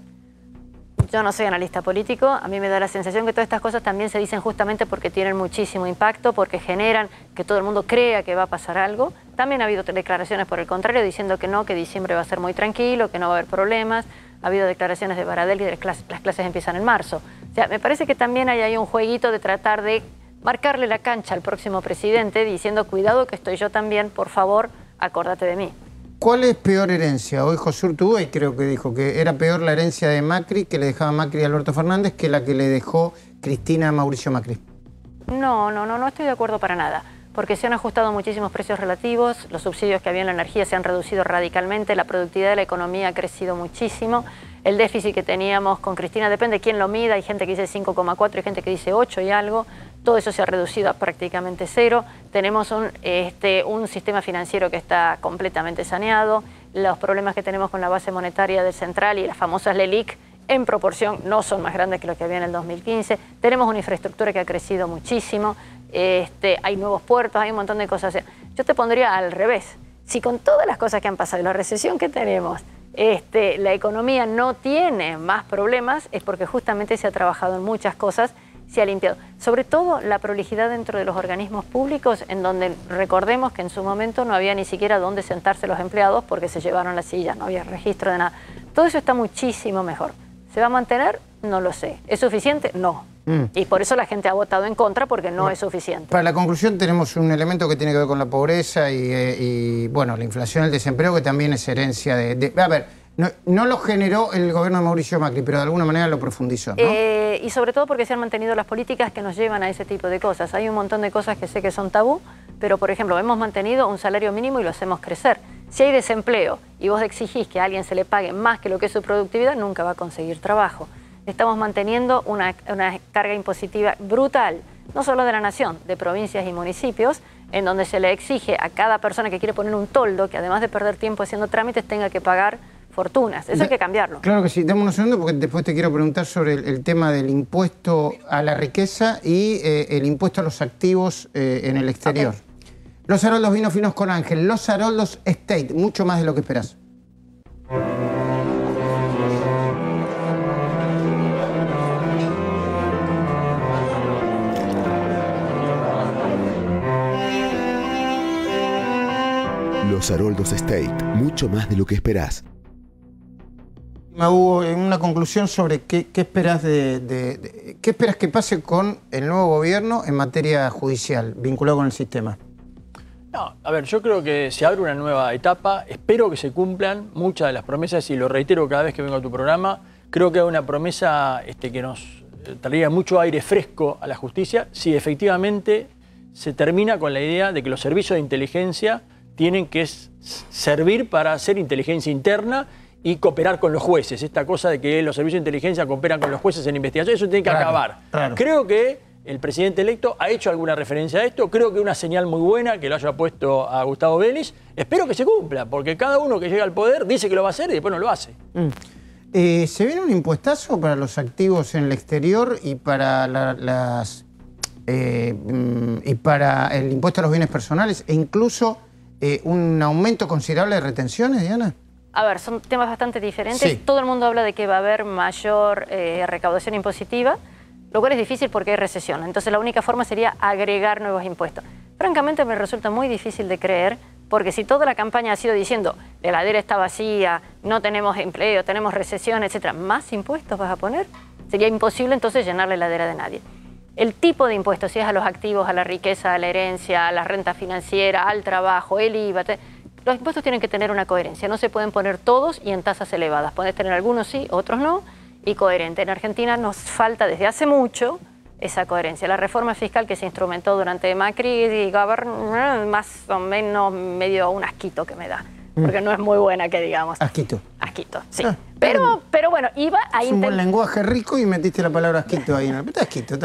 Yo no soy analista político, a mí me da la sensación que todas estas cosas también se dicen justamente porque tienen muchísimo impacto, porque generan que todo el mundo crea que va a pasar algo. También ha habido declaraciones por el contrario diciendo que no, que diciembre va a ser muy tranquilo, que no va a haber problemas. Ha habido declaraciones de Baradel que las clases empiezan en marzo. O sea, me parece que también hay ahí un jueguito de tratar de marcarle la cancha al próximo presidente diciendo cuidado que estoy yo también, por favor, acórdate de mí. ¿Cuál es peor herencia? Hoy José Urtubey creo que dijo que era peor la herencia de Macri, que le dejaba Macri a Alberto Fernández, que la que le dejó Cristina a Mauricio Macri. No estoy de acuerdo para nada, porque se han ajustado muchísimos precios relativos, los subsidios que había en la energía se han reducido radicalmente, la productividad de la economía ha crecido muchísimo, el déficit que teníamos con Cristina, depende de quién lo mida, hay gente que dice 5,4, hay gente que dice 8 y algo, todo eso se ha reducido a prácticamente cero, tenemos un sistema financiero que está completamente saneado, los problemas que tenemos con la base monetaria del central y las famosas LELIC en proporción no son más grandes que lo que había en el 2015, tenemos una infraestructura que ha crecido muchísimo, hay nuevos puertos, hay un montón de cosas. Yo te pondría al revés, si con todas las cosas que han pasado y la recesión que tenemos, la economía no tiene más problemas, es porque justamente se ha trabajado en muchas cosas, se ha limpiado. Sobre todo la prolijidad dentro de los organismos públicos, en donde recordemos que en su momento no había ni siquiera dónde sentarse los empleados porque se llevaron las sillas, no había registro de nada. Todo eso está muchísimo mejor. ¿Se va a mantener? No lo sé. ¿Es suficiente? No. Y por eso la gente ha votado en contra, porque no es suficiente. Para la conclusión tenemos un elemento que tiene que ver con la pobreza y bueno, la inflación, el desempleo, que también es herencia de... A ver, no lo generó el gobierno de Mauricio Macri, pero de alguna manera lo profundizó, ¿no? Y sobre todo porque se han mantenido las políticas que nos llevan a ese tipo de cosas. Hay un montón de cosas que sé que son tabú, pero por ejemplo, hemos mantenido un salario mínimo y lo hacemos crecer. Si hay desempleo y vos exigís que a alguien se le pague más que lo que es su productividad, nunca va a conseguir trabajo. Estamos manteniendo una carga impositiva brutal, no solo de la nación, de provincias y municipios, en donde se le exige a cada persona que quiere poner un toldo, que además de perder tiempo haciendo trámites, tenga que pagar fortunas. Eso hay que cambiarlo. Claro que sí. Dame unos segundos porque después te quiero preguntar sobre el tema del impuesto a la riqueza y el impuesto a los activos en el exterior. Okay. Los Haroldos Vinos Finos con Ángel. Los Haroldos Estate. Mucho más de lo que esperás. Los Haroldos Estate. Mucho más de lo que esperás. Hugo, en una conclusión sobre qué esperas qué esperas que pase con el nuevo gobierno en materia judicial, vinculado con el sistema. No, a ver, yo creo que se abre una nueva etapa, espero que se cumplan muchas de las promesas y lo reitero cada vez que vengo a tu programa, creo que hay una promesa que nos traería mucho aire fresco a la justicia si efectivamente se termina con la idea de que los servicios de inteligencia tienen que servir para hacer inteligencia interna y cooperar con los jueces. Esta cosa de que los servicios de inteligencia cooperan con los jueces en investigación, eso tiene que acabar. Claro. Creo que el presidente electo ha hecho alguna referencia a esto, creo que una señal muy buena que lo haya puesto a Gustavo Vélez. Espero que se cumpla, porque cada uno que llega al poder dice que lo va a hacer y después no lo hace. ¿Se viene un impuestazo para los activos en el exterior y para para el impuesto a los bienes personales e incluso un aumento considerable de retenciones, Diana? A ver, son temas bastante diferentes. Sí. Todo el mundo habla de que va a haber mayor recaudación impositiva, lo cual es difícil porque hay recesión. Entonces la única forma sería agregar nuevos impuestos. Francamente me resulta muy difícil de creer, porque si toda la campaña ha sido diciendo la heladera está vacía, no tenemos empleo, tenemos recesión, etcétera, ¿más impuestos vas a poner? Sería imposible entonces llenar la heladera de nadie. El tipo de impuestos, si es a los activos, a la riqueza, a la herencia, a la renta financiera, al trabajo, el IVA... Los impuestos tienen que tener una coherencia, no se pueden poner todos y en tasas elevadas. Puedes tener algunos sí, otros no, y coherente. En Argentina nos falta desde hace mucho esa coherencia. La reforma fiscal que se instrumentó durante Macri, más o menos medio un asquito que me da, porque no es muy buena que digamos. Asquito. Asquito, sí. Pero bueno, iba a intentar... Es un buen lenguaje rico y metiste la palabra asquito ahí. Asquito,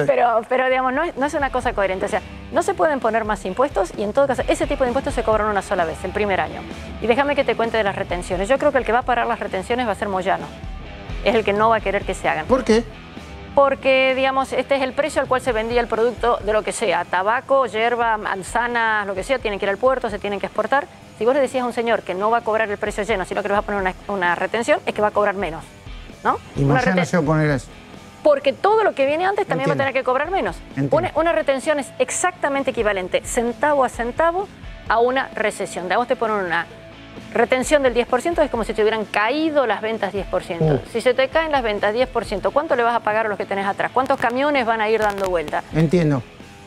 pero digamos, no es una cosa coherente. O sea, no se pueden poner más impuestos y en todo caso, ese tipo de impuestos se cobran una sola vez, el primer año. Y déjame que te cuente de las retenciones. Yo creo que el que va a parar las retenciones va a ser Moyano. Es el que no va a querer que se hagan. ¿Por qué? Porque, digamos, este es el precio al cual se vendía el producto de lo que sea. Tabaco, hierba, manzanas, lo que sea, tienen que ir al puerto, se tienen que exportar. Si vos le decías a un señor que no va a cobrar el precio lleno, sino que le vas a poner una retención, es que va a cobrar menos. ¿no? Y mañana se va a poner eso. Porque todo lo que viene antes también Entiendo. va a tener que cobrar menos. Una retención es exactamente equivalente, centavo a centavo, a una recesión. A vos te ponen una retención del 10%, es como si te hubieran caído las ventas 10%. Si se te caen las ventas 10%, ¿cuánto le vas a pagar a los que tenés atrás? ¿Cuántos camiones van a ir dando vuelta? Entiendo.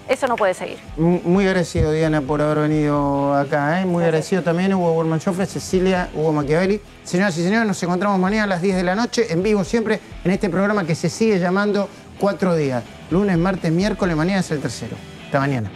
Eso no puede seguir. Muy agradecido, Diana, por haber venido acá. Muy agradecido también Hugo Bormann-Schöffler, Cecilia, Hugo Machiavelli. Señoras y señores, nos encontramos mañana a las 10 de la noche, en vivo siempre, en este programa que se sigue llamando 4 días. Lunes, martes, miércoles, mañana es el tercero. Hasta mañana.